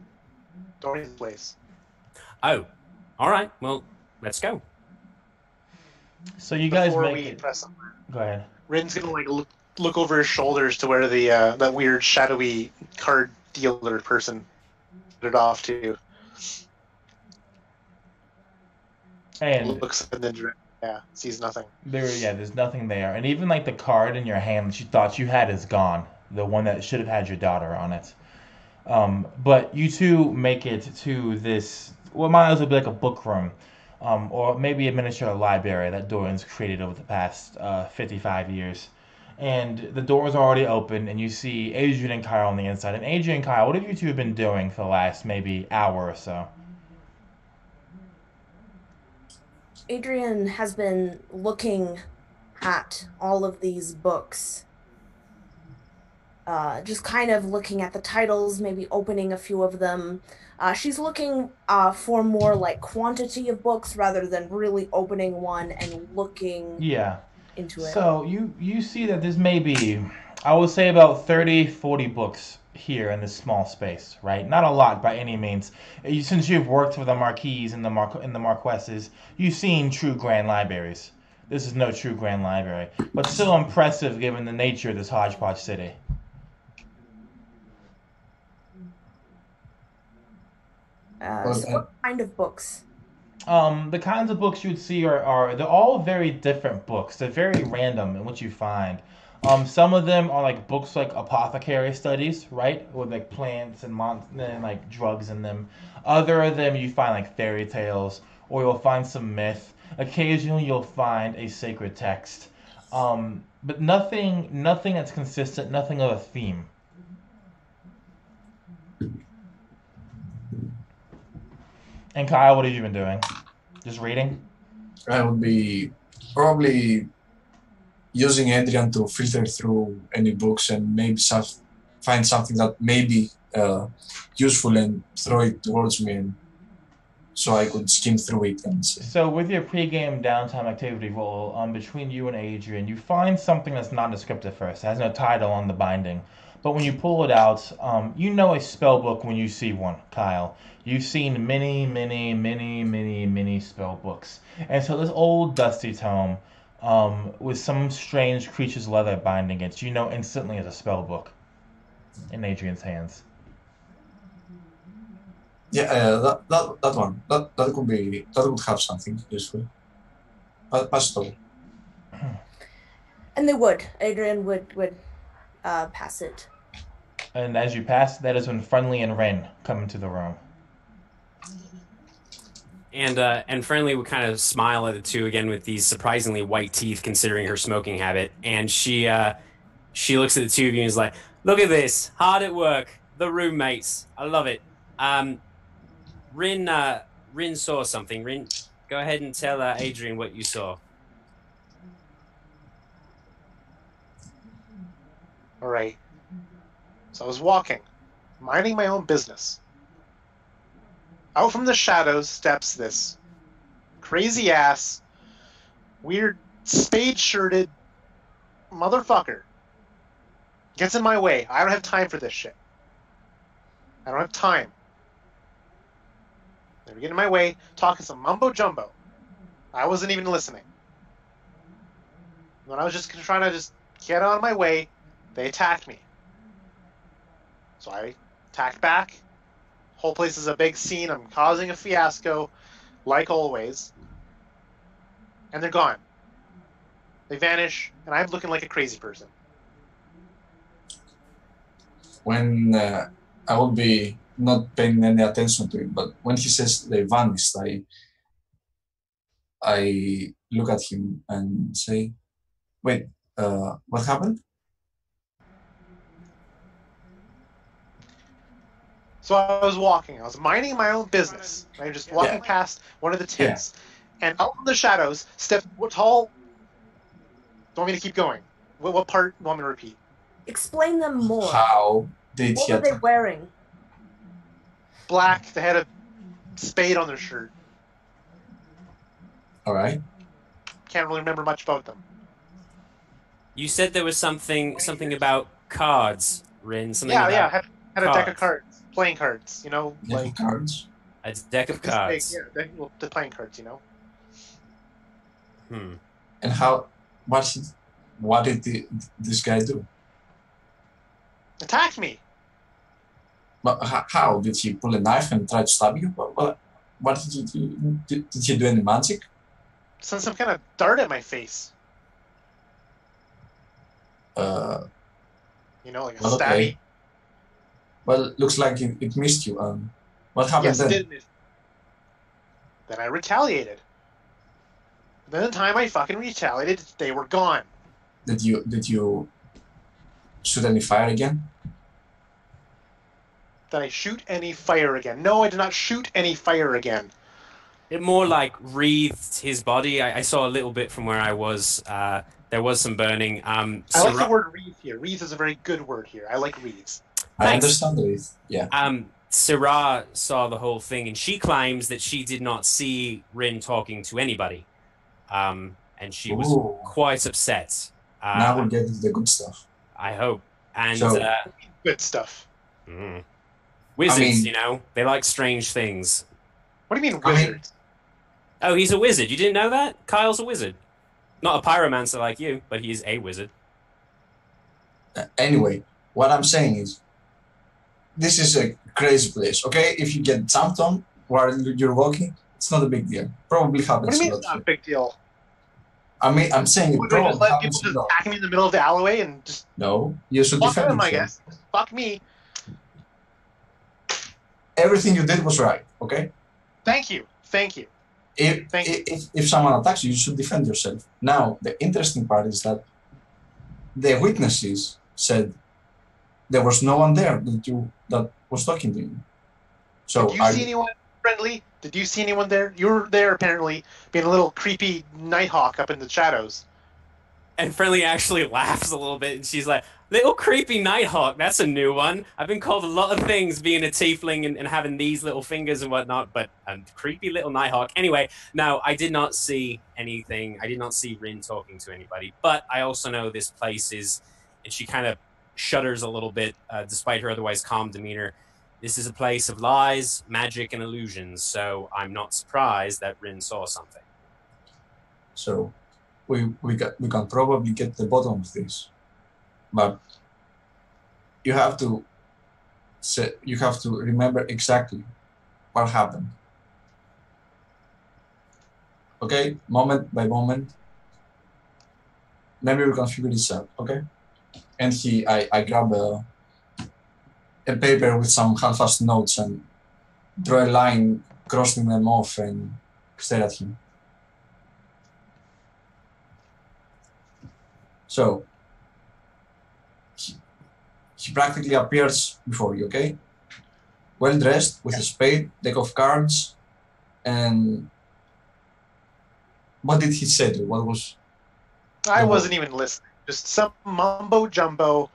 S3: Dorian's place.
S2: Oh, all right. Well, let's go.
S1: So you guys
S3: Before
S1: make
S3: we
S1: it.
S3: press on,
S1: Go ahead.
S3: Rin's gonna like look over his shoulders to where the that weird shadowy card dealer person put it off to.
S1: And
S3: Looks and then sees nothing.
S1: there's nothing there. And even like the card in your hand that you thought you had is gone. The one that should have had your daughter on it. But you two make it to this, what might as well be like a book room, or maybe a miniature library that Dorian's created over the past 55 years. And the door is already open, and you see Adrian and Kyle on the inside. And Adrian and Kyle, what have you two been doing for the last maybe hour or so?
S4: Adrian has been looking at all of these books. Just kind of looking at the titles, maybe opening a few of them. She's looking for more like quantity of books rather than really opening one and looking into it.
S1: So you see that there's maybe, I would say about 30, 40 books here in this small space, right? Not a lot by any means. Since you've worked for the Marquises and the Marquesses, you've seen true grand libraries. This is no true grand library, but still impressive given the nature of this hodgepodge city.
S4: So what kind of books?
S1: The kinds of books you'd see are they're all very different books. They're very random in what you find. Some of them are like books like apothecary studies, right, with like plants and like drugs in them. Other of them you find like fairy tales, or you'll find some myth. Occasionally you'll find a sacred text, but nothing that's consistent, nothing of a theme. And Kyle, what have you been doing? Just reading?
S5: I would be probably using Adrian to filter through any books and maybe find something that may be useful and throw it towards me, and so I could skim through it and see.
S1: So with your pre-game downtime activity roll, between you and Adrian, you find something that's nondescript at first. It has no title on the binding. But when you pull it out, you know a spell book when you see one, Kyle. You've seen many, many, many, many, many spell books. And so this old dusty tome, with some strange creature's leather binding it, you know instantly is a spell book in Adrian's hands.
S5: Yeah, that one. That would have something useful. Pass it over.
S4: And they would. Adrian would pass it.
S1: And as you pass, that is when Friendly and Ren come into the room.
S2: And Friendly would kind of smile at the two again with these surprisingly white teeth, considering her smoking habit. And she looks at the two of you and is like, "Look at this, hard at work, the roommates. I love it." Rin saw something. Rin, go ahead and tell Adrian what you saw.
S3: All right. So I was walking, minding my own business. Out from the shadows steps this crazy-ass, weird, spade-shirted motherfucker. Gets in my way. I don't have time for this shit. I don't have time. They were getting in my way, talking some mumbo-jumbo. I wasn't even listening. When I was just trying to just get out of my way, they attacked me. So I attacked back, Whole place is a big scene. I'm causing a fiasco, like always. And they're gone. They vanish, and I'm looking like a crazy person.
S5: When I will be not paying any attention to it, but when he says they vanished, I look at him and say, "Wait, what happened?"
S3: So I was walking. I was minding my own business. Right? Just walking past one of the tents. And out from the shadows stepped what tall... Do you want me to keep going? What part do you want me to repeat?
S4: Explain them more.
S5: How did
S4: What
S5: he
S4: were they
S5: attack?
S4: wearing?
S3: Black. They had a spade on their shirt.
S5: All right.
S3: Can't really remember much about them.
S2: You said there was something about cards, Rin. Something
S3: Yeah,
S2: about
S3: had a deck of cards, playing cards. You know, like
S5: cards.
S2: a deck of cards.
S3: Yeah, the playing cards. You know.
S5: And how? What did this guy do?
S3: Attacked me.
S5: But how did he pull a knife and try to stab you? What did he do? Did he do any magic?
S3: Sent some kind of dart at my face. You know, like a stabby.
S5: Okay. Well, looks like it missed you. What happened then?
S3: Yes, it did miss. Then I retaliated. Then the time I fucking retaliated, they were gone.
S5: Did you shoot any fire again?
S3: Did I shoot any fire again? No, I did not shoot any fire again.
S2: It more like wreathed his body. I saw a little bit from where I was. There was some burning.
S3: I like the word wreath here. Wreath is a very good word here. I like wreaths.
S5: I understand the wreath. Yeah.
S2: Syrah saw the whole thing, and she claims that she did not see Rin talking to anybody. And she was quite upset.
S5: Now we'll get into the good stuff.
S2: I hope. And
S3: good stuff.
S2: Wizards, you know, they like strange things.
S3: What do you mean wizards?
S2: Oh, he's a wizard. You didn't know that? Kyle's a wizard. Not a pyromancer like you, but he is a wizard.
S5: Anyway, what I'm saying is, this is a crazy place, okay? If you get jumped on while you're walking, it's not a big deal. Probably happens.
S3: What do you mean it's not a big deal?
S5: I mean, I'm saying it probably
S3: just let
S5: happens.
S3: people just attack me in the middle of the alleyway and just...
S5: No, you should
S3: fuck
S5: defend
S3: them,
S5: yourself.
S3: I guess. Fuck me.
S5: Everything you did was right, okay?
S3: Thank you. Thank you.
S5: If someone attacks you, you should defend yourself. Now, the interesting part is that the witnesses said there was no one there that was talking to you. So
S3: did you see anyone friendly? Did you see anyone there? You were there apparently, being a little creepy nighthawk up in the shadows.
S2: And Friendly actually laughs a little bit, and she's like, "Little creepy nighthawk, that's a new one. I've been called a lot of things being a tiefling and having these little fingers and whatnot, but a creepy little nighthawk." Anyway, now, I did not see anything. I did not see Rin talking to anybody, but I also know this place is, and she kind of shudders a little bit, despite her otherwise calm demeanor. This is a place of lies, magic, and illusions, so I'm not surprised that Rin saw something.
S5: So we can probably get to the bottom of this, but you have to remember exactly what happened. Okay, moment by moment. Maybe we can figure this out. Okay, and I grab a paper with some half-assed notes and draw a line, crossing them off, and stare at him. So, he practically appears before you, okay? Well dressed, with a spade, deck of cards, and what did he say to you? What was...
S3: I wasn't even listening. Just some mumbo-jumbo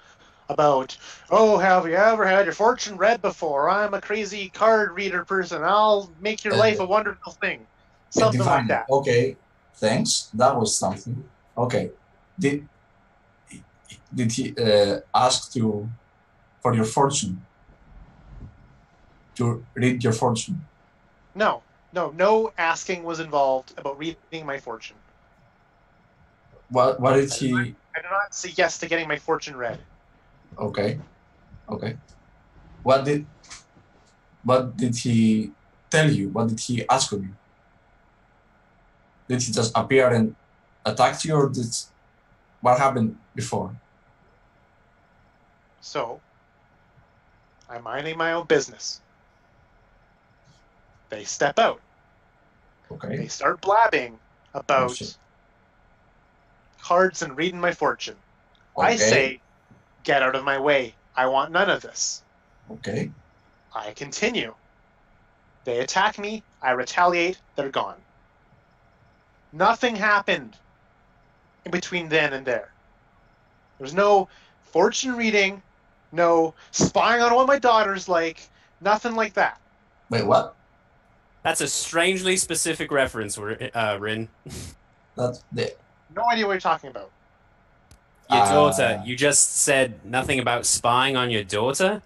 S3: about, oh, have you ever had your fortune read before? I'm a crazy card reader person. I'll make your life a wonderful thing. Something like that.
S5: Okay, thanks. That was something. Okay. Did he ask for your fortune? To read your fortune?
S3: No asking was involved about reading my fortune.
S5: What did he...
S3: I do not say yes to getting my fortune read.
S5: Okay. What did What did he tell you? What did he ask of you? Did he just appear and attack you, or what happened before?
S3: So, I'm minding my own business. They step out.
S5: Okay.
S3: They start blabbing about
S5: shit.
S3: cards and reading my fortune. I
S5: Okay.
S3: say, get out of my way. I want none of this.
S5: Okay.
S3: I continue. They attack me. I retaliate. They're gone. Nothing happened in between then and there. There's no fortune reading, no spying on what my daughter's like, nothing like that.
S5: Wait, what?
S2: That's a strangely specific reference, Rin.
S5: That's the
S3: No idea what you're talking about.
S2: Your daughter. You just said nothing about spying on your daughter?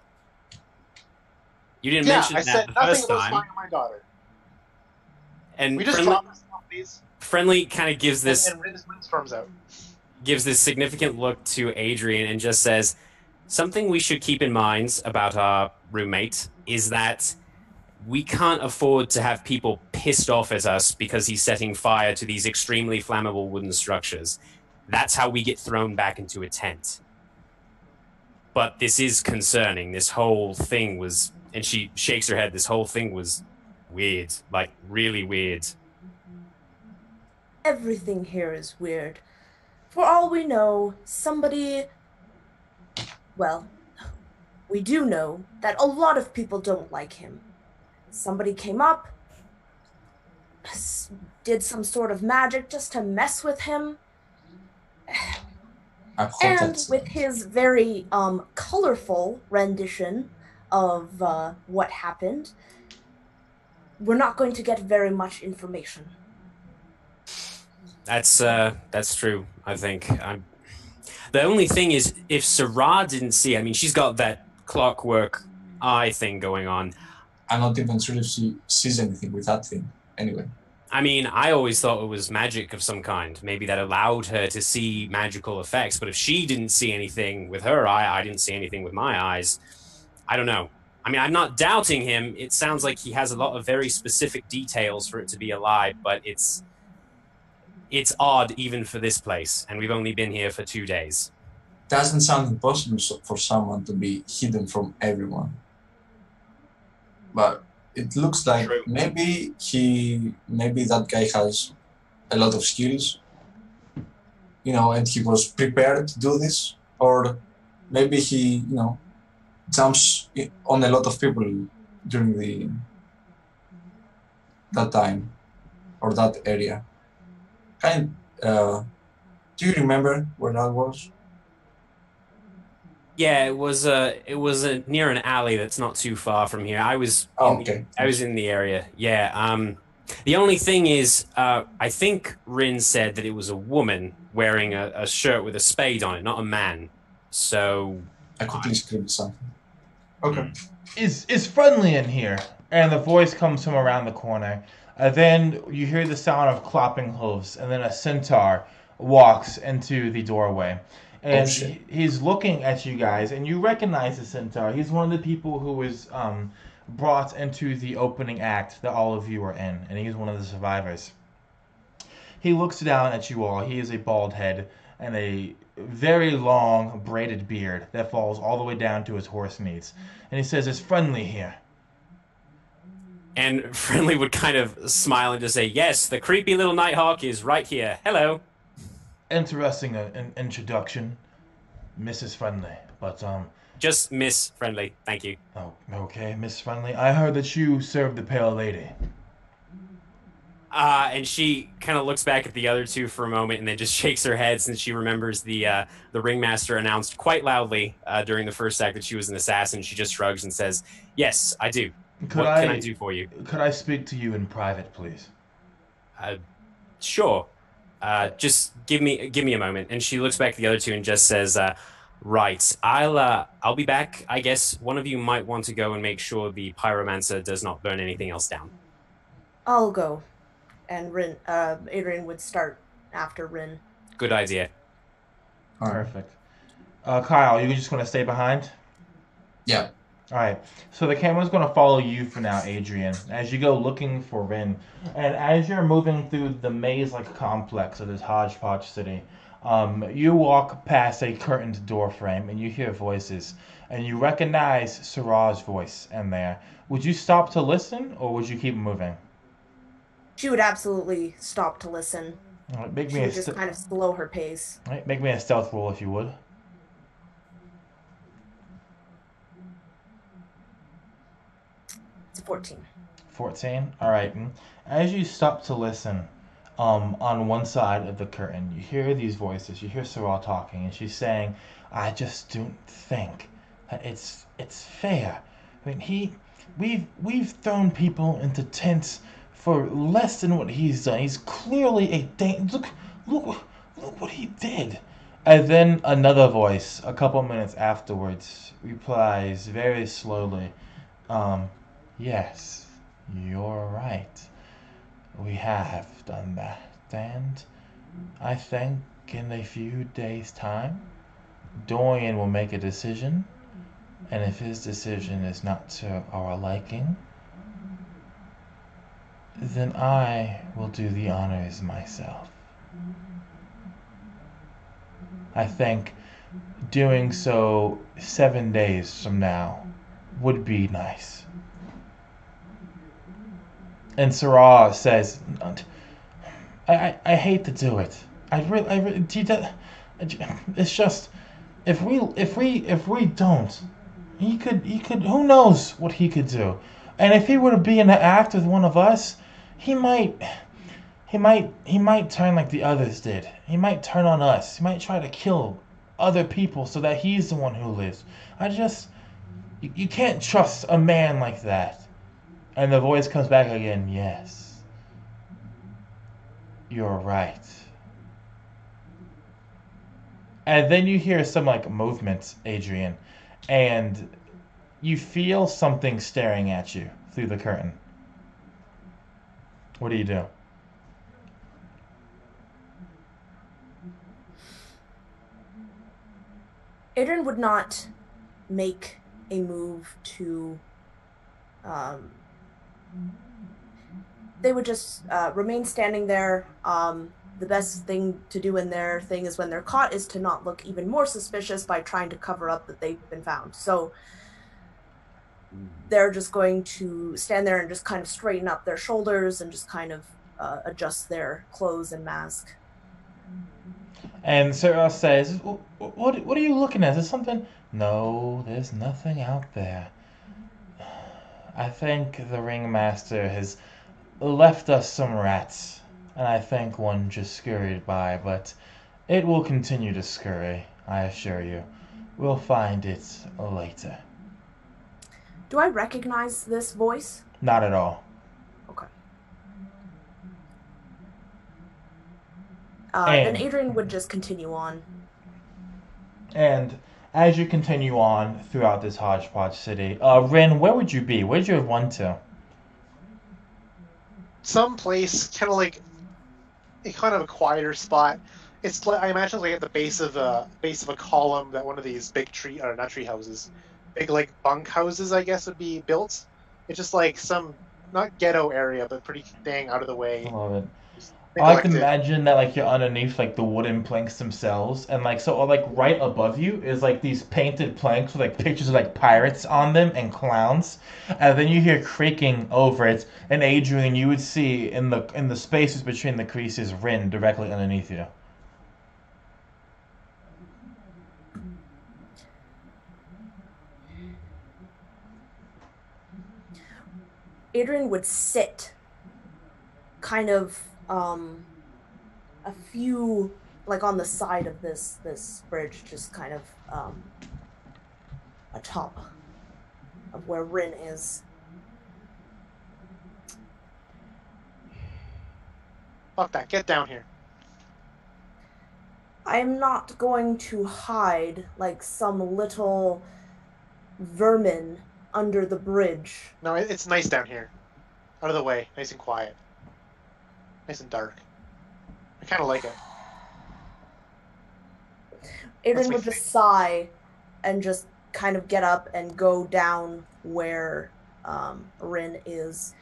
S2: You didn't mention
S3: I
S2: that
S3: said
S2: the
S3: nothing
S2: first
S3: about
S2: time.
S3: spying on my daughter.
S2: And
S3: We just drop this stuff, please.
S2: Friendly kind of gives this
S3: And windstorms out.
S2: gives this significant look to Adrian and just says, something we should keep in mind about our roommate is that we can't afford to have people pissed off at us because he's setting fire to these extremely flammable wooden structures. That's how we get thrown back into a tent. But this is concerning. This whole thing was, and she shakes her head, this whole thing was weird, like really weird.
S4: Everything here is weird. For all we know, somebody... Well, we do know that a lot of people don't like him. Somebody came up, did some sort of magic just to mess with him. And with his very colorful rendition of what happened, we're not going to get very much information.
S2: That's true, I think. The only thing is, if Sarah didn't see, I mean, she's got that clockwork eye thing going on.
S5: I'm not even sure if she sees anything with that thing. Anyway.
S2: I mean, I always thought it was magic of some kind. Maybe that allowed her to see magical effects. But if she didn't see anything with her eye, I didn't see anything with my eyes. I don't know. I mean, I'm not doubting him. It sounds like he has a lot of very specific details for it to be a lie, but it's odd even for this place, and we've only been here for 2 days.
S5: Doesn't sound impossible for someone to be hidden from everyone. But it looks like
S2: True.
S5: maybe that guy has a lot of skills, and he was prepared to do this, or maybe he, jumps on a lot of people during that time or that area. Do you remember where that was?
S2: Yeah, it was near an alley that's not too far from here. I was in the area. Yeah. The only thing is, I think Rin said that it was a woman wearing a shirt with a spade on it, not a man. So
S5: I quickly screamed something. Okay.
S1: Is Friendly in here? And the voice comes from around the corner. Then you hear the sound of clopping hooves, and then a centaur walks into the doorway. And he's looking at you guys, and you recognize the centaur. He's one of the people who was brought into the opening act that all of you are in, and he's one of the survivors. He looks down at you all. He has a bald head and a very long braided beard that falls all the way down to his horse meats. And he says, "Is Friendly here?"
S2: And Friendly would kind of smile and just say, "Yes, the creepy little Nighthawk is right here. Hello."
S1: Interesting introduction, Mrs. Friendly, but
S2: just Miss Friendly, thank you.
S1: Oh, okay, Miss Friendly. I heard that you served the Pale Lady.
S2: And she kind of looks back at the other two for a moment and then just shakes her head since she remembers the Ringmaster announced quite loudly during the first act that she was an assassin. She just shrugs and says, "Yes, I do. What can I do for you?"
S1: Could I speak to you in private, please?
S2: Sure. Just give me a moment. And she looks back at the other two and just says, "Right, I'll be back. I guess one of you might want to go and make sure the pyromancer does not burn anything else down."
S4: I'll go. And Adrian would start after Rin.
S2: Good idea.
S1: Perfect. Kyle, you just going to stay behind?
S5: Yeah.
S1: All right, so the camera's going to follow you for now, Adrian, as you go looking for Rin. And as you're moving through the maze-like complex of this Hodgepodge city, you walk past a curtained doorframe and you hear voices. And you recognize Sarah's voice in there. Would you stop to listen, or would you keep moving?
S4: She would absolutely stop to listen.
S1: All right,
S4: She would just kind of slow her pace.
S1: all right, make me a stealth roll if you would.
S4: It's a 14.
S1: 14. All right. As you stop to listen, on one side of the curtain, you hear these voices. You hear Sarah talking, and she's saying, "I just don't think that it's fair. I mean, we've thrown people into tents for less than what he's done. He's clearly a look what he did." And then another voice, a couple minutes afterwards, replies very slowly, "Yes, you're right. We have done that, and I think in a few days' time, Dorian will make a decision, and if his decision is not to our liking, then I will do the honors myself. I think doing so 7 days from now would be nice." And Sarah says, I hate to do it. I really, it's just, if we don't, he could, who knows what he could do. And if he were to be in an act with one of us, he might turn like the others did. He might turn on us. He might try to kill other people so that he's the one who lives. You can't trust a man like that. And the voice comes back again, "Yes, you're right." And then you hear some like movement, Adrian, and you feel something staring at you through the curtain. What do you do?
S4: Adrian would not make a move to they would just remain standing there. The best thing to do in their thing is when they're caught is to not look even more suspicious by trying to cover up that they've been found. So they're just going to stand there and just kind of straighten up their shoulders and just kind of adjust their clothes and mask.
S1: And Sarah says, what are you looking at? Is there something? No, there's nothing out there. I think the Ringmaster has left us some rats, and I think one just scurried by, but it will continue to scurry, I assure you. We'll find it later.
S4: Do I recognize this voice?
S1: Not at all.
S4: Okay. Then Adrian would just continue on.
S1: And as you continue on throughout this Hodgepodge city, Rin, where would you be? Where'd you have won to?
S3: Some place, kind of like a quieter spot. It's like, I imagine like at the base of a column that one of these big not tree houses, big like bunk houses, I guess, would be built. It's just like some not ghetto area, but pretty dang out of the way.
S1: I love it. I like to imagine that like you're underneath like the wooden planks themselves, and like so like right above you is like these painted planks with like pictures of like pirates on them and clowns, and then you hear creaking over it, and Adrian, you would see in the spaces between the creases Rin directly underneath you.
S4: Adrian would sit kind of a few like on the side of this bridge, just kind of atop of where Rin is.
S3: Fuck that, get down here.
S4: I'm not going to hide like some little vermin under the bridge.
S3: No, it's nice down here. Out of the way, nice and quiet. Nice and dark. I kind of like it.
S4: Adrian would just sigh and just kind of get up and go down where Rin is.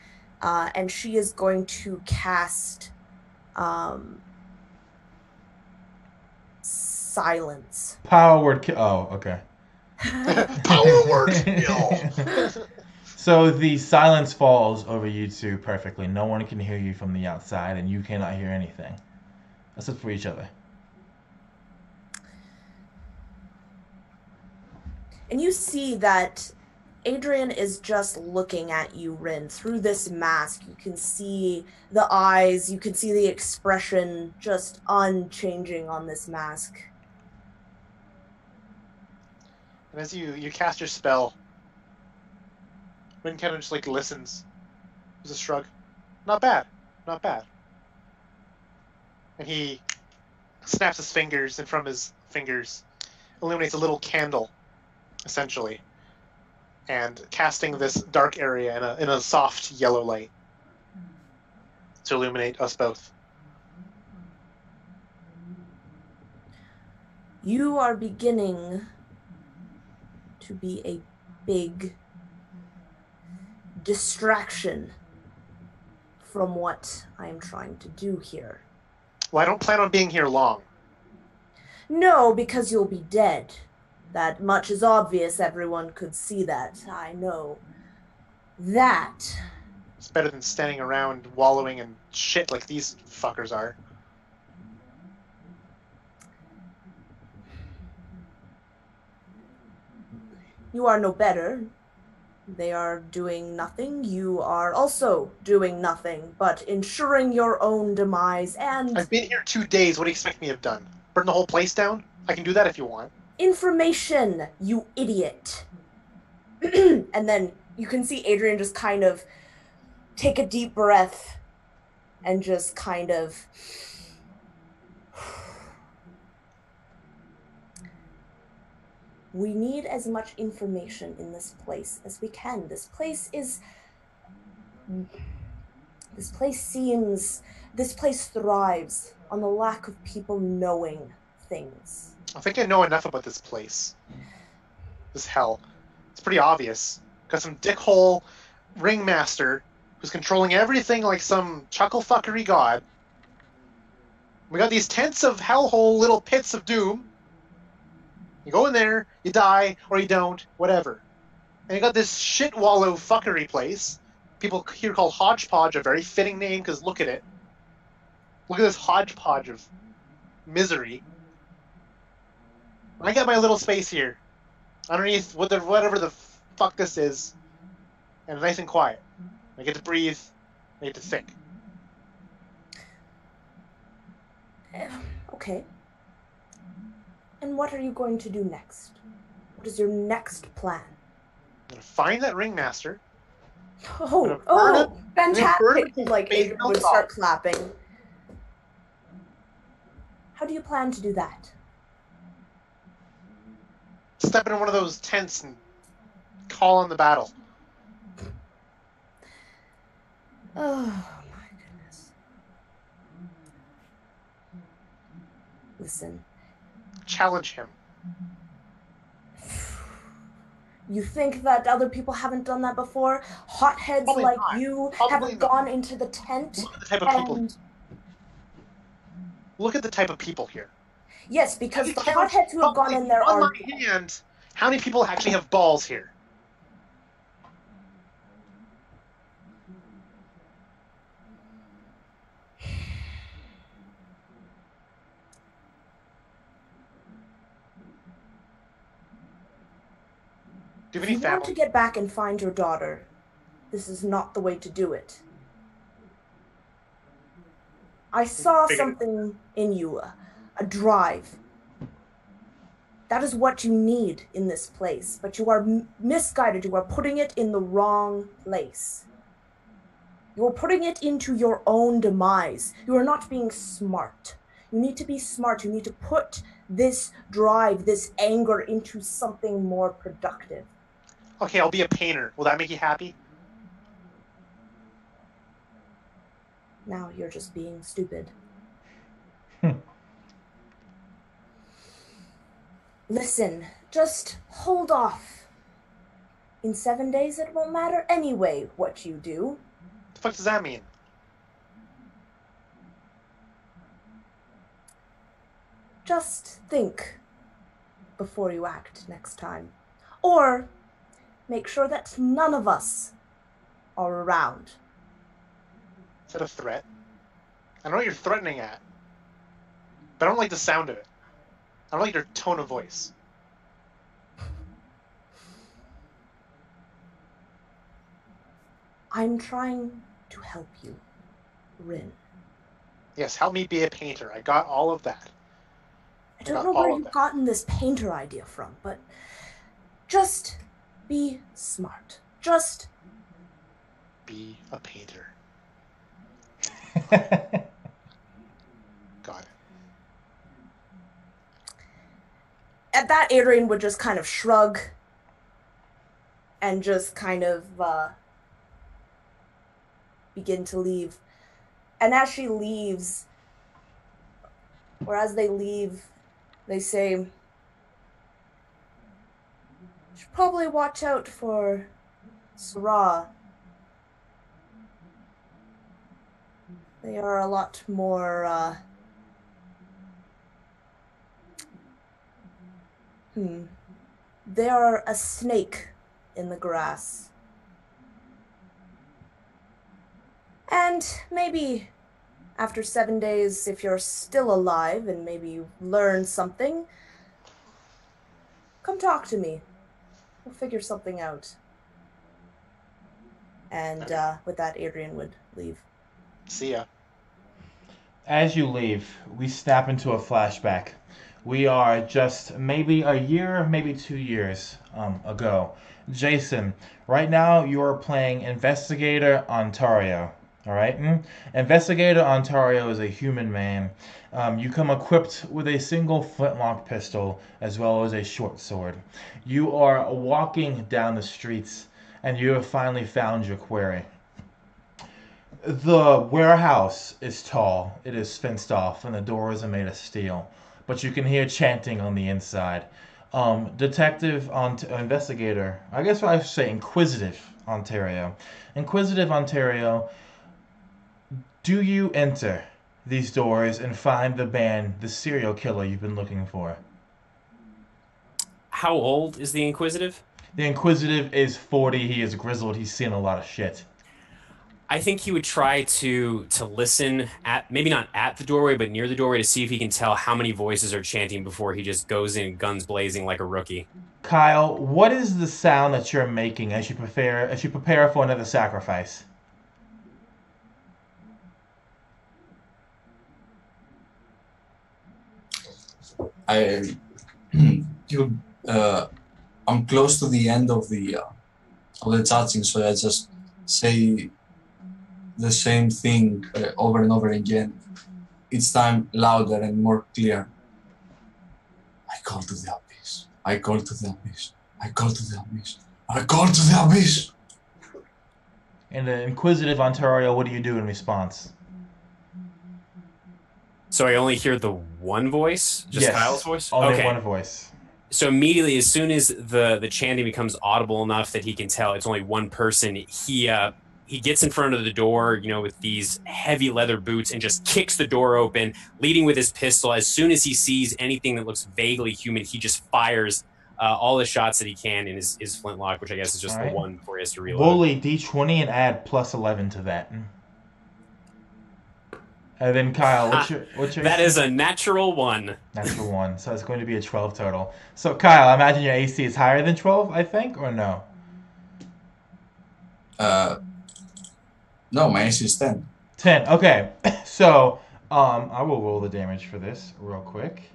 S4: And she is going to cast silence.
S1: Power word kill. Oh, okay.
S3: Power word kill.
S1: So the silence falls over you two perfectly. No one can hear you from the outside, and you cannot hear anything. Except for each other.
S4: And you see that Adrian is just looking at you, Rin, through this mask. You can see the eyes, you can see the expression just unchanging on this mask.
S3: And as you cast your spell, Rin kind of just like listens. There's a shrug. Not bad. Not bad. And he snaps his fingers, and from his fingers illuminates a little candle, essentially, and casting this dark area in a soft yellow light to illuminate us both.
S4: You are beginning to be a big distraction from what I am trying to do here.
S3: Well, I don't plan on being here long.
S4: No, because you'll be dead. That much is obvious. Everyone could see that. I know. That.
S3: It's better than standing around wallowing in shit like these fuckers are.
S4: You are no better. They are doing nothing. You are also doing nothing, but ensuring your own demise and...
S3: I've been here 2 days. What do you expect me to have done? Burn the whole place down? I can do that if you want.
S4: Information, you idiot. And then you can see Adrian just kind of take a deep breath and just kind of... We need as much information in this place as we can. This place thrives on the lack of people knowing things.
S3: I think I know enough about this place. This hell. It's pretty obvious. Got some dickhole ringmaster who's controlling everything like some chuckle fuckery god. We got these tents of hellhole little pits of doom. You go in there, you die, or you don't, whatever. And you got this shit wallow fuckery place. People here call Hodgepodge a very fitting name, because look at it. Look at this hodgepodge of misery. I got my little space here, underneath whatever the fuck this is, and it's nice and quiet. I get to breathe, I get to think.
S4: Okay. And what are you going to do next? What is your next plan?
S3: I'm gonna find that ringmaster.
S4: Oh, fantastic! Like, Adrian would start clapping. How do you plan to do that?
S3: Step into one of those tents and call on the battle.
S4: Oh, my goodness. Listen.
S3: Challenge him.
S4: You think that other people haven't done that before? Hotheads
S3: Probably
S4: like
S3: not.
S4: you
S3: Probably
S4: haven't
S3: not.
S4: gone into the tent?
S3: Look at the type of people. Look at the type of people here.
S4: Yes, because the hotheads who have gone in there are...
S3: On my hand, how many people actually have balls here? Do you have any
S4: If you want to
S3: family?
S4: get back and find your daughter, this is not the way to do it. I saw something in you, a drive. That is what you need in this place, but you are misguided. You are putting it in the wrong place. You are putting it into your own demise. You are not being smart. You need to be smart. You need to put this drive, this anger into something more productive.
S3: Okay, I'll be a painter. Will that make you happy?
S4: Now you're just being stupid. Listen, just hold off. In 7 days, it won't matter anyway what you do.
S3: The fuck does that mean?
S4: Just think before you act next time. Or make sure that none of us are around.
S3: Is that a threat? I know what you're threatening at, but I don't like the sound of it. I don't like your tone of voice.
S4: I'm trying to help you, Rin.
S3: Yes, help me be a painter. I got all of that.
S4: I don't know where you've gotten this painter idea from, but just be smart. Just
S3: be a painter. Got it.
S4: At that, Adrian would just kind of shrug and just kind of begin to leave. And as she leaves, or as they leave, they say, "You should probably watch out for Sarah. They are a lot more, They are a snake in the grass. And maybe after 7 days, if you're still alive and maybe you learn something, come talk to me. We'll figure something out." And with that, Adrian would leave.
S3: See ya.
S1: As you leave, we snap into a flashback. We are just maybe a year, maybe 2 years ago. Jason, right now you are playing Investigator Ontario. All right? Investigator Ontario is a human man. You come equipped with a single flintlock pistol as well as a short sword. You are walking down the streets and you have finally found your quarry. The warehouse is tall, it is fenced off, and the doors are made of steel. But you can hear chanting on the inside. Investigator, I guess what I should say, Inquisitive Ontario. Inquisitive Ontario, do you enter these doors and find the man, the serial killer you've been looking for?
S2: How old is the Inquisitive?
S1: The Inquisitive is 40. He is grizzled. He's seen a lot of shit.
S2: I think he would try to listen at, maybe not at the doorway, but near the doorway to see if he can tell how many voices are chanting before he just goes in guns blazing like a rookie.
S1: Kyle, what is the sound that you're making as you prepare for another sacrifice?
S5: I'm close to the end of the charging, so I just say the same thing over and over again, each time louder and more clear. I call to the abyss. I call to the abyss. I call to the abyss. I call to the abyss.
S1: And the Inquisitive Ontario, what do you do in response?
S2: So I only hear the one voice? Just
S1: yes,
S2: Kyle's voice?
S1: Only
S2: okay.
S1: one voice.
S2: So immediately, as soon as the chanting becomes audible enough that he can tell it's only one person, he gets in front of the door, with these heavy leather boots and just kicks the door open, leading with his pistol. As soon as he sees anything that looks vaguely human, he just fires all the shots that he can in his flintlock, which I guess is just the one before he has to reload.
S1: Bully D20 and add plus 11 to that. And then Kyle, what's your
S2: That is a natural 1.
S1: Natural 1, so it's going to be a 12 total. So Kyle, I imagine your AC is higher than 12, I think, or no?
S5: No, my AC is 10.
S1: 10, okay. So, I will roll the damage for this real quick.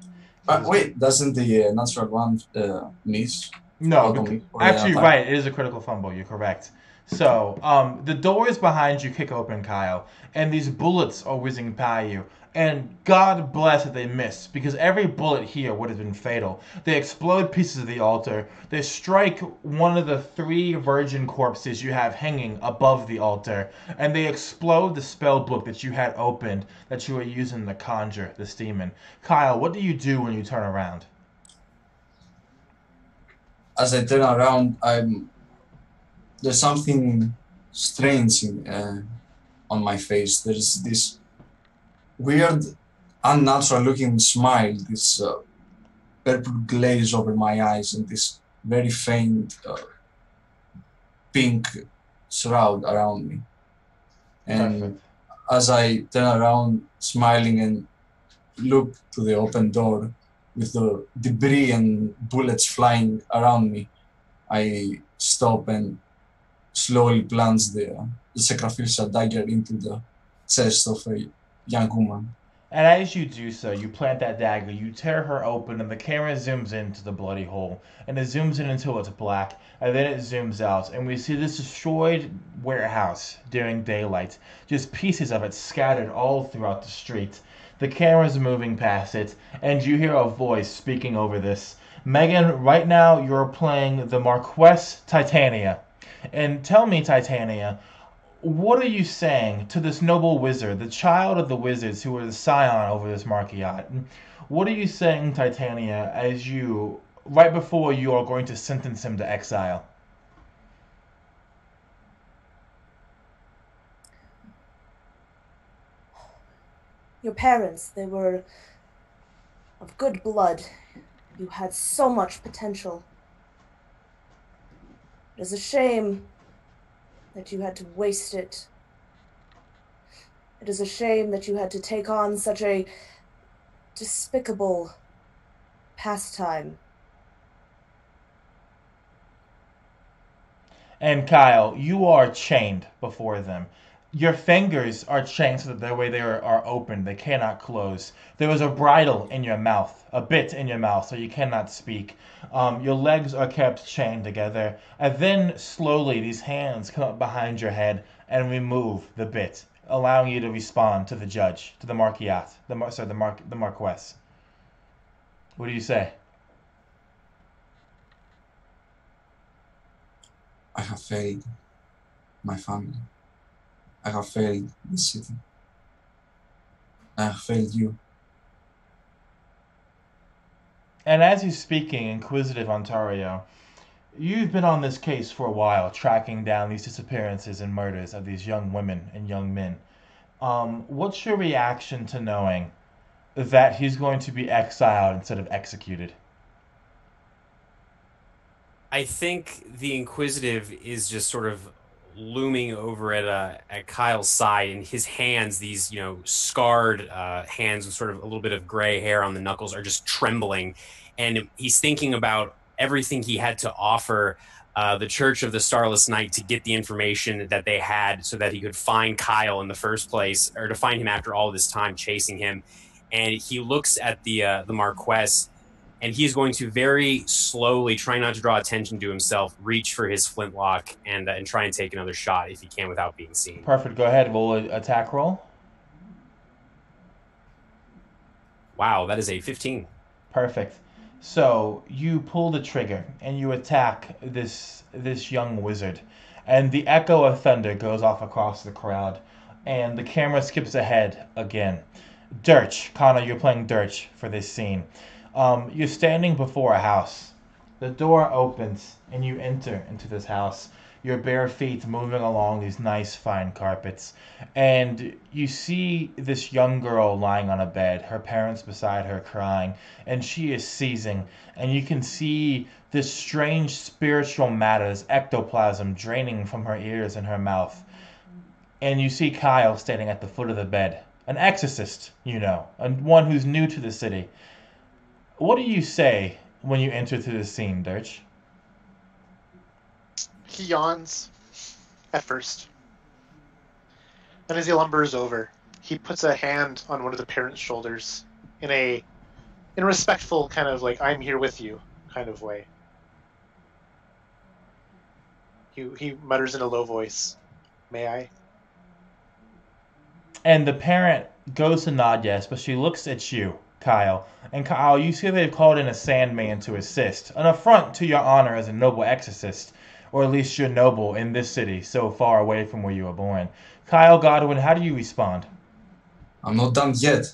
S5: Wait, doesn't the natural 1 miss?
S1: No, actually, right, it is a critical fumble, you're correct. So, the doors behind you kick open, Kyle, and these bullets are whizzing by you. And God bless that they missed, because every bullet here would have been fatal. They explode pieces of the altar. They strike one of the 3 virgin corpses you have hanging above the altar. And they explode the spell book that you had opened, that you were using to conjure this demon. Kyle, what do you do when you turn around?
S5: as I turn around, there's something strange on my face. There's this weird, unnatural-looking smile, this purple glaze over my eyes, and this very faint pink shroud around me. And
S1: Perfect.
S5: as I turn around, smiling, and look to the open door with the debris and bullets flying around me, I stop and slowly plunge the sacrificial dagger into the chest of a young woman.
S1: And as you do so, you plant that dagger, you tear her open, and the camera zooms into the bloody hole. And it zooms in until it's black, and then it zooms out, and we see this destroyed warehouse during daylight. Just pieces of it scattered all throughout the street. The camera's moving past it, and you hear a voice speaking over this. Megan, right now you're playing the Marquess Titania. And tell me, Titania, what are you saying to this noble wizard, the child of the wizards who are the scion over this Marquette? What are you saying, Titania, as you, right before you are going to sentence him to exile?
S4: Your parents, they were of good blood. You had so much potential. It is a shame that you had to waste it. It is a shame that you had to take on such a despicable pastime.
S1: And Kyle, you are chained before them. Your fingers are chained so that the way they are open, they cannot close. There is a bridle in your mouth, a bit in your mouth, so you cannot speak. Your legs are kept chained together, and then slowly these hands come up behind your head and remove the bit, allowing you to respond to the judge, to the Marquette, the Marquess. What do you say?
S5: I have failed my family. I have failed the city. I have failed you.
S1: And as he's speaking, Inquisitive Ontario, you've been on this case for a while, tracking down these disappearances and murders of these young women and young men. What's your reaction to knowing that he's going to be exiled instead of executed?
S2: I think the Inquisitive is just sort of looming over at Kyle's side, and his hands, these scarred hands with sort of a little bit of gray hair on the knuckles, are just trembling, and he's thinking about everything he had to offer the Church of the Starless Night to get the information that they had, so that he could find Kyle in the first place, or to find him after all this time chasing him. And he looks at the Marquess, and he's going to very slowly, trying not to draw attention to himself, reach for his flintlock and try and take another shot if he can without being seen.
S1: Perfect. Go ahead. Roll an attack roll.
S2: Wow, that is a 15.
S1: Perfect. So you pull the trigger and you attack this young wizard, and the echo of thunder goes off across the crowd, and the camera skips ahead again. Dirch, Connor, you're playing Dirch for this scene. You're standing before a house. The door opens and you enter into this house, your bare feet moving along these nice fine carpets. And you see this young girl lying on a bed, her parents beside her crying, and she is seizing. And you can see this strange spiritual matter, this ectoplasm draining from her ears and her mouth. And you see Kyle standing at the foot of the bed, an exorcist, and one who's new to the city. What do you say when you enter through the scene, Dirch?
S3: He yawns at first. Then as he lumbers over, he puts a hand on one of the parents' shoulders in a respectful kind of like, I'm here with you kind of way. He mutters in a low voice, may I?
S1: And the parent goes to nod yes, but she looks at you, Kyle. And Kyle, you see they've called in a sandman to assist, an affront to your honor as a noble exorcist, or at least you're noble in this city, so far away from where you were born. Kyle Godwin, how do you respond?
S5: I'm not done yet.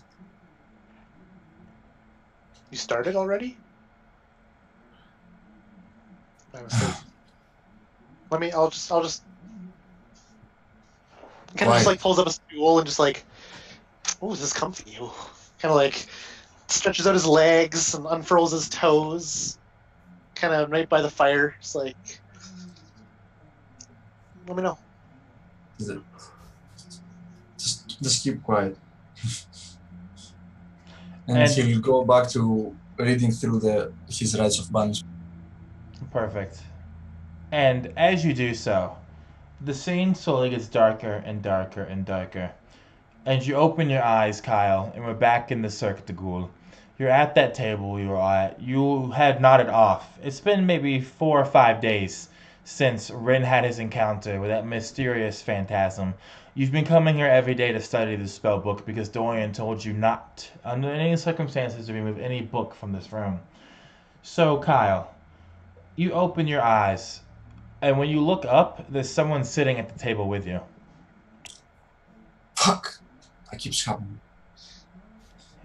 S3: You started already? I was safe. I'll just kind of just
S5: Right.
S3: like pulls up a stool and just like, oh, this is comfy. Kind of like stretches out his legs and unfurls his toes, kind of right by the fire. Just like, let me know.
S5: Just keep quiet. And
S1: And-
S5: he'll go back to reading through his rites of banishment.
S1: Perfect. And as you do so, the scene slowly gets darker and darker and darker. And you open your eyes, Kyle, and we're back in the Cirque de Goules. You're at that table you were at. You had nodded off. It's been maybe 4 or 5 days since Rin had his encounter with that mysterious phantasm. You've been coming here every day to study the spell book because Dorian told you not, under any circumstances, to remove any book from this room. So, Kyle, you open your eyes, and when you look up, there's someone sitting at the table with you.
S5: Fuck! That keeps happening.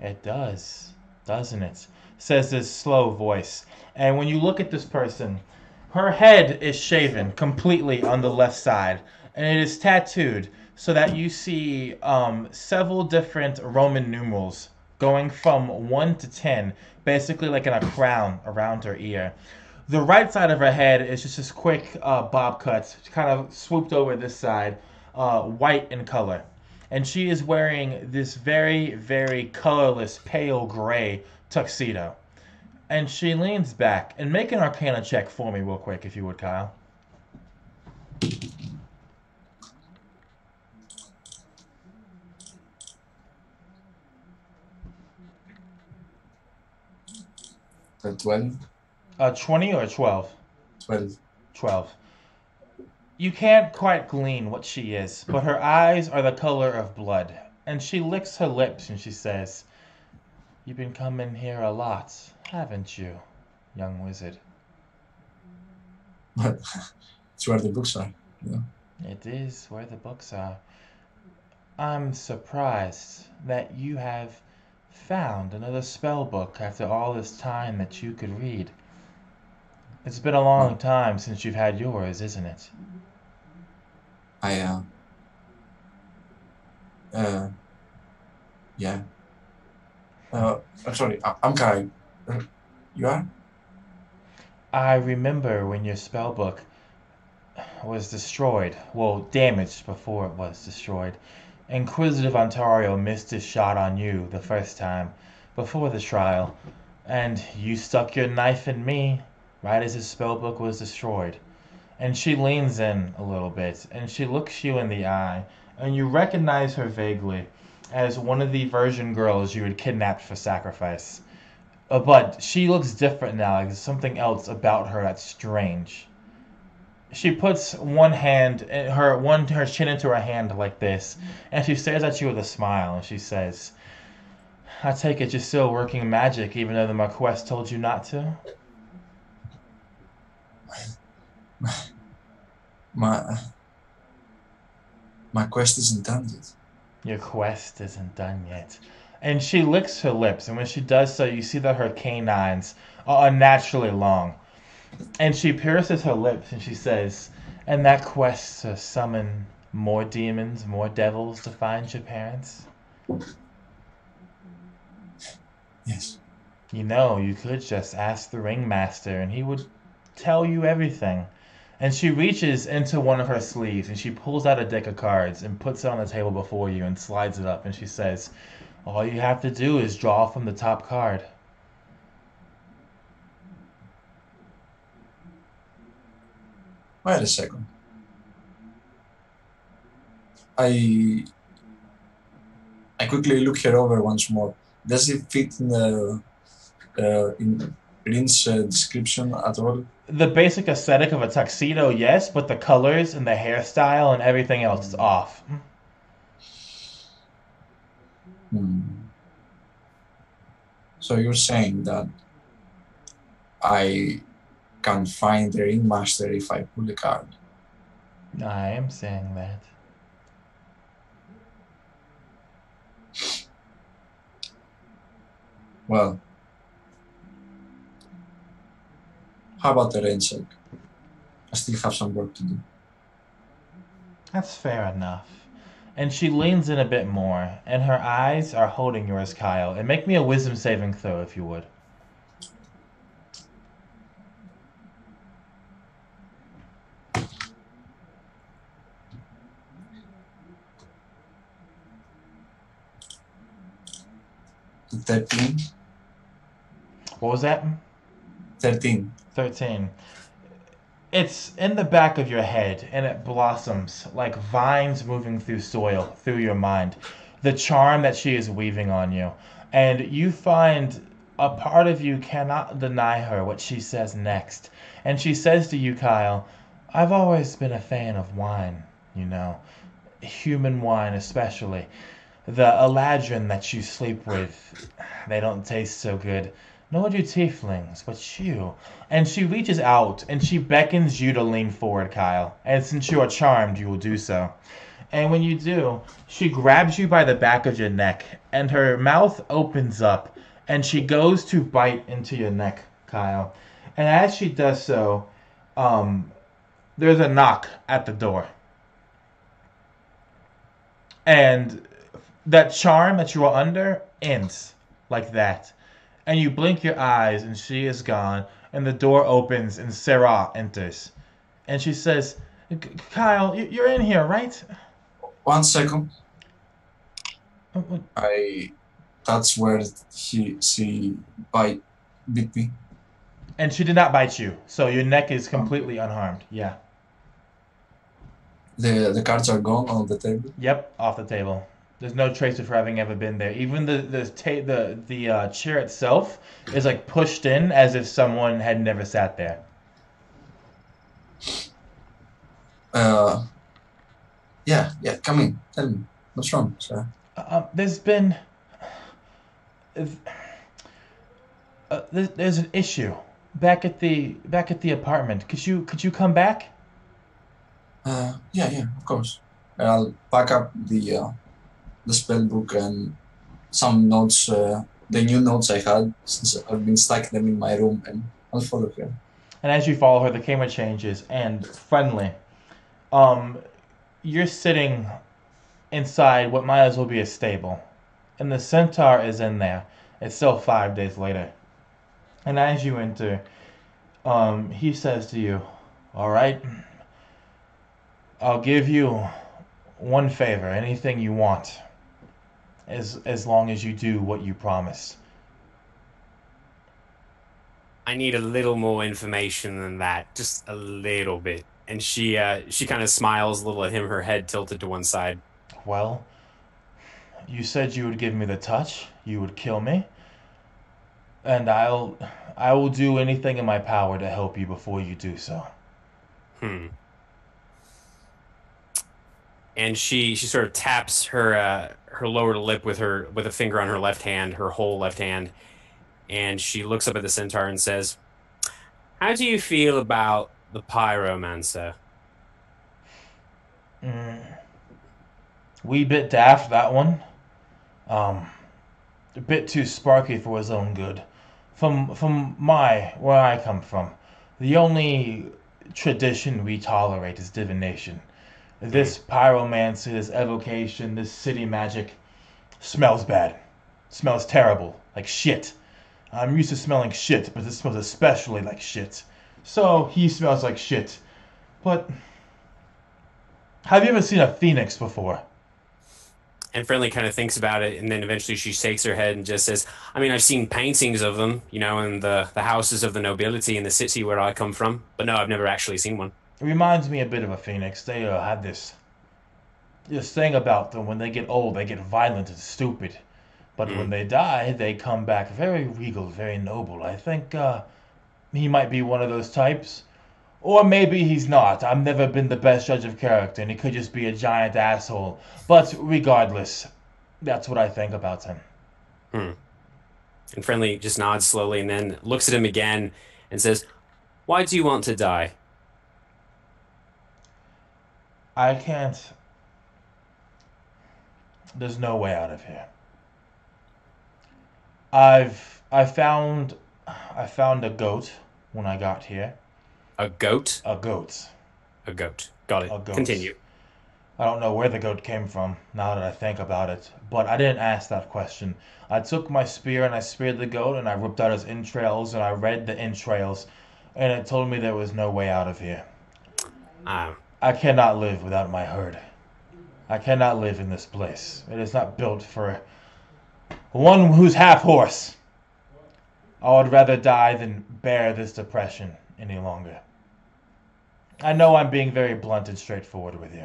S1: It does, doesn't it? Says this slow voice. And when you look at this person, her head is shaven completely on the left side, and it is tattooed so that you see several different Roman numerals going from 1 to 10, basically like in a crown around her ear. The right side of her head is just this quick bob cut, kind of swooped over this side, white in color. And she is wearing this very, very colorless, pale gray tuxedo. And she leans back and make an Arcana check for me, real quick, if you would, Kyle.
S5: A 12?
S1: 20 or 12?
S5: 12.
S1: 12. You can't quite glean what she is, but her eyes are the color of blood. And she licks her lips and she says, "You've been coming here a lot, haven't you, young wizard?"
S5: But it's where the books are. Yeah.
S1: It is where the books are. I'm surprised that you have found another spell book after all this time that you could read. It's been a long time since you've had yours, isn't it?
S5: Yeah. I'm sorry, I'm Kai. You are?
S1: I remember when your spell book was destroyed. Well, damaged before it was destroyed. Inquisitive Ontario missed his shot on you the first time, before the trial, and you stuck your knife in me right as his spellbook was destroyed. And she leans in a little bit, and she looks you in the eye, and you recognize her vaguely as one of the virgin girls you had kidnapped for sacrifice. But she looks different now, like there's something else about her that's strange. She puts her chin into her hand like this, and she stares at you with a smile, and she says, "I take it you're still working magic, even though the Marquess told you not to?"
S5: My my quest isn't done yet.
S1: Your quest isn't done yet. And she licks her lips, and when she does so, you see that her canines are unnaturally long. And she pierces her lips, and she says, "And that quest to summon more demons, more devils to find your parents?"
S5: Yes.
S1: You know, you could just ask the Ringmaster, and he would tell you everything. And she reaches into one of her sleeves, and she pulls out a deck of cards and puts it on the table before you and slides it up, and she says, "All you have to do is draw from the top card."
S5: Wait a second. I quickly look her over once more. Does it fit in Rin's description at all?
S1: The basic aesthetic of a tuxedo, yes, but the colors and the hairstyle and everything else is off.
S5: So you're saying that I can find the Ringmaster if I pull a card?
S1: I am saying that.
S5: Well, how about the rain check? I still have some work to do.
S1: That's fair enough. And she leans in a bit more, and her eyes are holding yours, Kyle. And make me a wisdom saving throw, if you would.
S5: 13.
S1: What was that?
S5: 13.
S1: 13. It's in the back of your head, and it blossoms like vines moving through soil, through your mind. The charm that she is weaving on you. And you find a part of you cannot deny her what she says next. And she says to you, Kyle, I've always been a fan of wine, you know. Human wine, especially. The eladrin that you sleep with, they don't taste so good. Nor do tieflings, but you. And she reaches out and she beckons you to lean forward, Kyle. And since you are charmed, you will do so. And when you do, she grabs you by the back of your neck, and her mouth opens up, and she goes to bite into your neck, Kyle. And as she does so, there's a knock at the door. And that charm that you are under ends like that. And you blink your eyes, and she is gone, and the door opens, and Sarah enters. And she says, Kyle, you're in here, right?
S5: 1 second. That's where she bit me.
S1: And she did not bite you, so your neck is completely unharmed. Yeah.
S5: The cards are gone on the table.
S1: Yep, off the table. There's no trace of her having ever been there. Even the chair itself is like pushed in as if someone had never sat there.
S5: Yeah. Come in. Tell me, what's wrong, sir?
S1: There's been there's an issue back at the apartment. Could you come back?
S5: Yeah, of course. I'll pack up the spell book and some notes, the new notes I had since I've been stacking them in my room, and I'll follow her.
S1: And as you follow her, the camera changes, and friendly. You're sitting inside what might as well be a stable. And the centaur is in there. It's still 5 days later. And as you enter, he says to you, all right, I'll give you one favor, anything you want, as long as you do what you promised.
S2: I need a little more information than that, just a little bit. And she kind of smiles a little at him, her head tilted to one side.
S1: Well, you said you would give me the touch, you would kill me, and I will do anything in my power to help you before you do so.
S2: And she sort of taps her lower lip with a finger on her left hand, her whole left hand, and she looks up at the centaur and says, "How do you feel about the pyromancer?"
S1: Wee bit daft, that one. A bit too sparky for his own good. From where I come from, the only tradition we tolerate is divination. This pyromancy, this evocation, this city magic smells bad. Smells terrible, like shit. I'm used to smelling shit, but this smells especially like shit. So he smells like shit. But have you ever seen a phoenix before?
S2: And Friendly kind of thinks about it, and then eventually she shakes her head and just says, I mean, I've seen paintings of them, in the houses of the nobility in the city where I come from. But no, I've never actually seen one.
S1: It reminds me a bit of a phoenix. They have this thing about them. When they get old, they get violent and stupid. But when they die, they come back very regal, very noble. I think he might be one of those types. Or maybe he's not. I've never been the best judge of character, and he could just be a giant asshole. But regardless, that's what I think about him.
S2: And Friendly just nods slowly and then looks at him again and says, "Why do you want to die?"
S1: I can't. There's no way out of here. I found a goat when I got here.
S2: A goat?
S1: A goat.
S2: A goat. Got it.
S1: A goat.
S2: Continue.
S1: I don't know where the goat came from, now that I think about it, but I didn't ask that question. I took my spear and I speared the goat and I ripped out his entrails and I read the entrails and it told me there was no way out of here.
S2: Ah.
S1: I cannot live without my herd. I cannot live in this place. It is not built for one who's half horse. I would rather die than bear this depression any longer. I know I'm being very blunt and straightforward with you.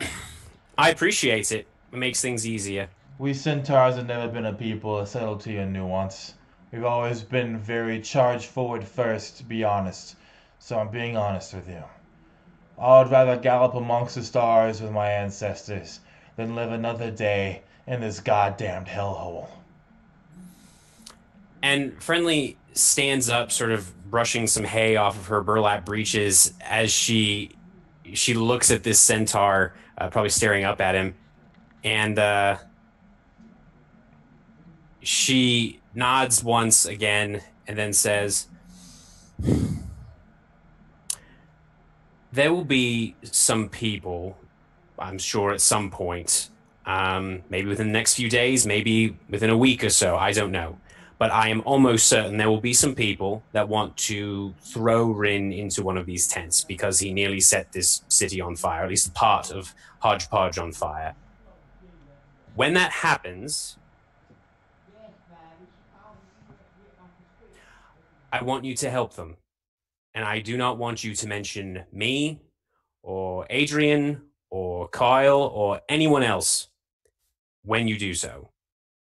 S2: I appreciate it. It makes things easier.
S1: We centaurs have never been a people of subtlety and nuance. We've always been very charge forward first, to be honest. So I'm being honest with you. I would rather gallop amongst the stars with my ancestors than live another day in this goddamned hellhole.
S2: And Friendly stands up, sort of brushing some hay off of her burlap breeches as she looks at this centaur, probably staring up at him, and she nods once again and then says, "There will be some people, I'm sure, at some point, maybe within the next few days, maybe within a week or so, I don't know. But I am almost certain there will be some people that want to throw Rin into one of these tents because he nearly set this city on fire, at least part of Hodgepodge on fire. When that happens, I want you to help them. And I do not want you to mention me or Adrian or Kyle or anyone else when you do so.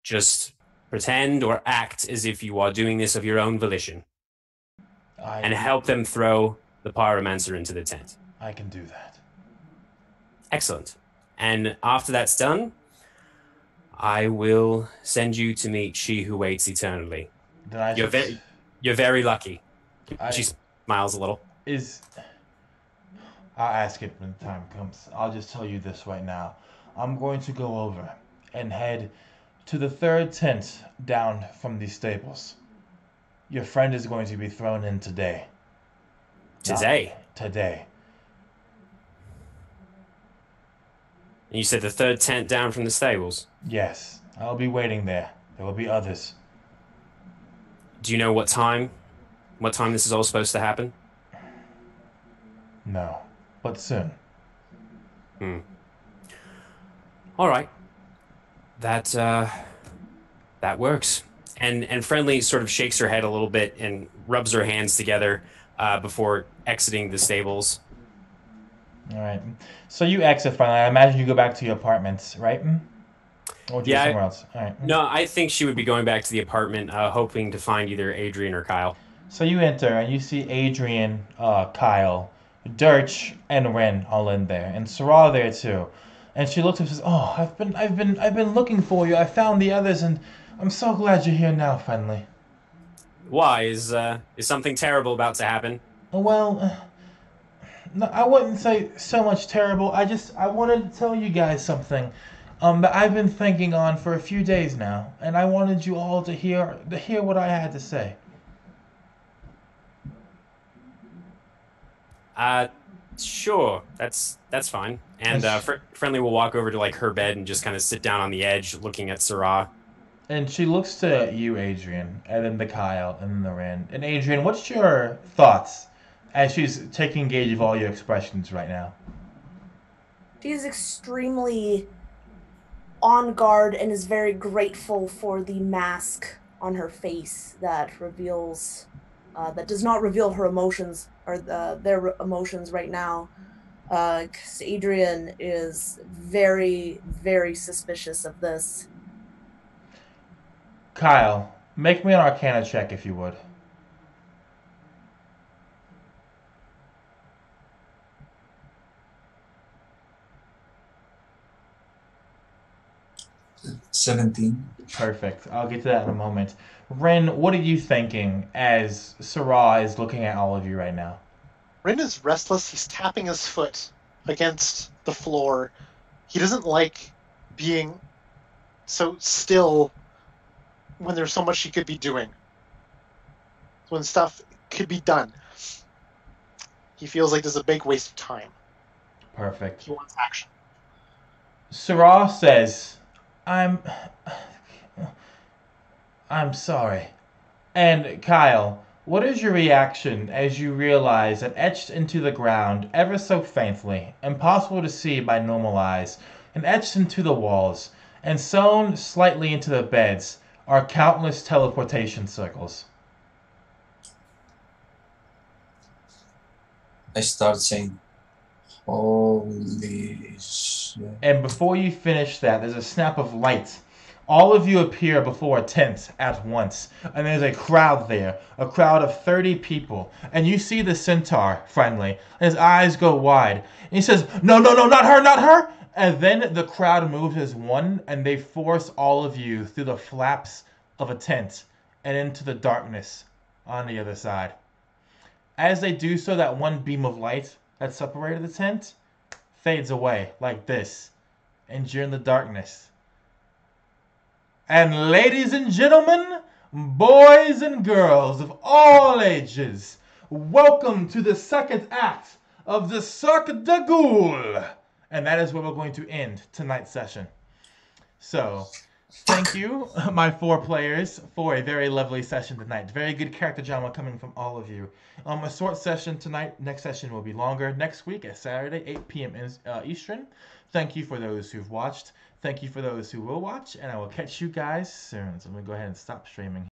S2: Just pretend or act as if you are doing this of your own volition. And help them throw the pyromancer into the tent."
S1: I can do that.
S2: Excellent. And after that's done, I will send you to meet she who waits eternally.
S1: Then
S2: You're very lucky.
S1: I-
S2: She smiles a little.
S1: I'll ask it when the time comes. I'll just tell you this right now. I'm going to go over and head to the third tent down from the stables. Your friend is going to be thrown in today.
S2: Today?
S1: Today.
S2: And you said the third tent down from the stables?
S1: Yes. I'll be waiting there. There will be others.
S2: Do you know what time? What time this is all supposed to happen?
S1: No. But soon.
S2: All right. That works. And Friendly sort of shakes her head a little bit and rubs her hands together before exiting the stables.
S1: All right. So you exit finally. I imagine you go back to your apartments, right? Or would you go somewhere else? All right.
S2: No, I think she would be going back to the apartment, hoping to find either Adrian or Kyle.
S1: So you enter and you see Adrian, Kyle, Dirch, and Ren all in there, and Sarah there too. And she looks up and says, "Oh, I've been looking for you. I found the others, and I'm so glad you're here now, Friendly."
S2: Why? Is something terrible about to happen?
S1: Well, no, I wouldn't say so much terrible. I wanted to tell you guys something that I've been thinking on for a few days now, and I wanted you all to hear what I had to say.
S2: Sure. That's fine. And Friendly will walk over to like her bed and just kind of sit down on the edge, looking at Sarah.
S1: And she looks to you, Adrian, and then to Kyle, and then the Ren. And Adrian, what's your thoughts as she's taking gauge of all your expressions right now?
S4: She is extremely on guard and is very grateful for the mask on her face that reveals, that does not reveal her emotions or their emotions right now. Because Adrian is very, very suspicious of this.
S1: Kyle, make me an Arcana check if you would.
S5: $17.
S1: Perfect. I'll get to that in a moment. Ren, what are you thinking as Sarah is looking at all of you right now?
S3: Rin is restless. He's tapping his foot against the floor. He doesn't like being so still when there's so much he could be doing. When stuff could be done. He feels like this is a big waste of time.
S1: Perfect.
S3: He wants action.
S1: Sarah says, I'm sorry. And Kyle, what is your reaction as you realize that etched into the ground, ever so faintly, impossible to see by normal eyes, and etched into the walls, and sewn slightly into the beds, are countless teleportation circles?
S5: I start saying, holy shit.
S1: And before you finish that, there's a snap of light. All of you appear before a tent at once, and there's a crowd there, a crowd of 30 people. And you see the centaur, friendly, and his eyes go wide. And he says, no, no, no, not her, not her! And then the crowd moves as one, and they force all of you through the flaps of a tent and into the darkness on the other side. As they do so, that one beam of light that separated the tent fades away like this, and you're in the darkness. And ladies and gentlemen, boys and girls of all ages, welcome to the second act of the Cirque de Goules. And that is where we're going to end tonight's session. So, thank you, my 4 players, for a very lovely session tonight. Very good character drama coming from all of you. A short session tonight. Next session will be longer. Next week, at Saturday, 8 p.m. Eastern. Thank you for those who've watched. Thank you for those who will watch. And I will catch you guys soon. So I'm going to go ahead and stop streaming.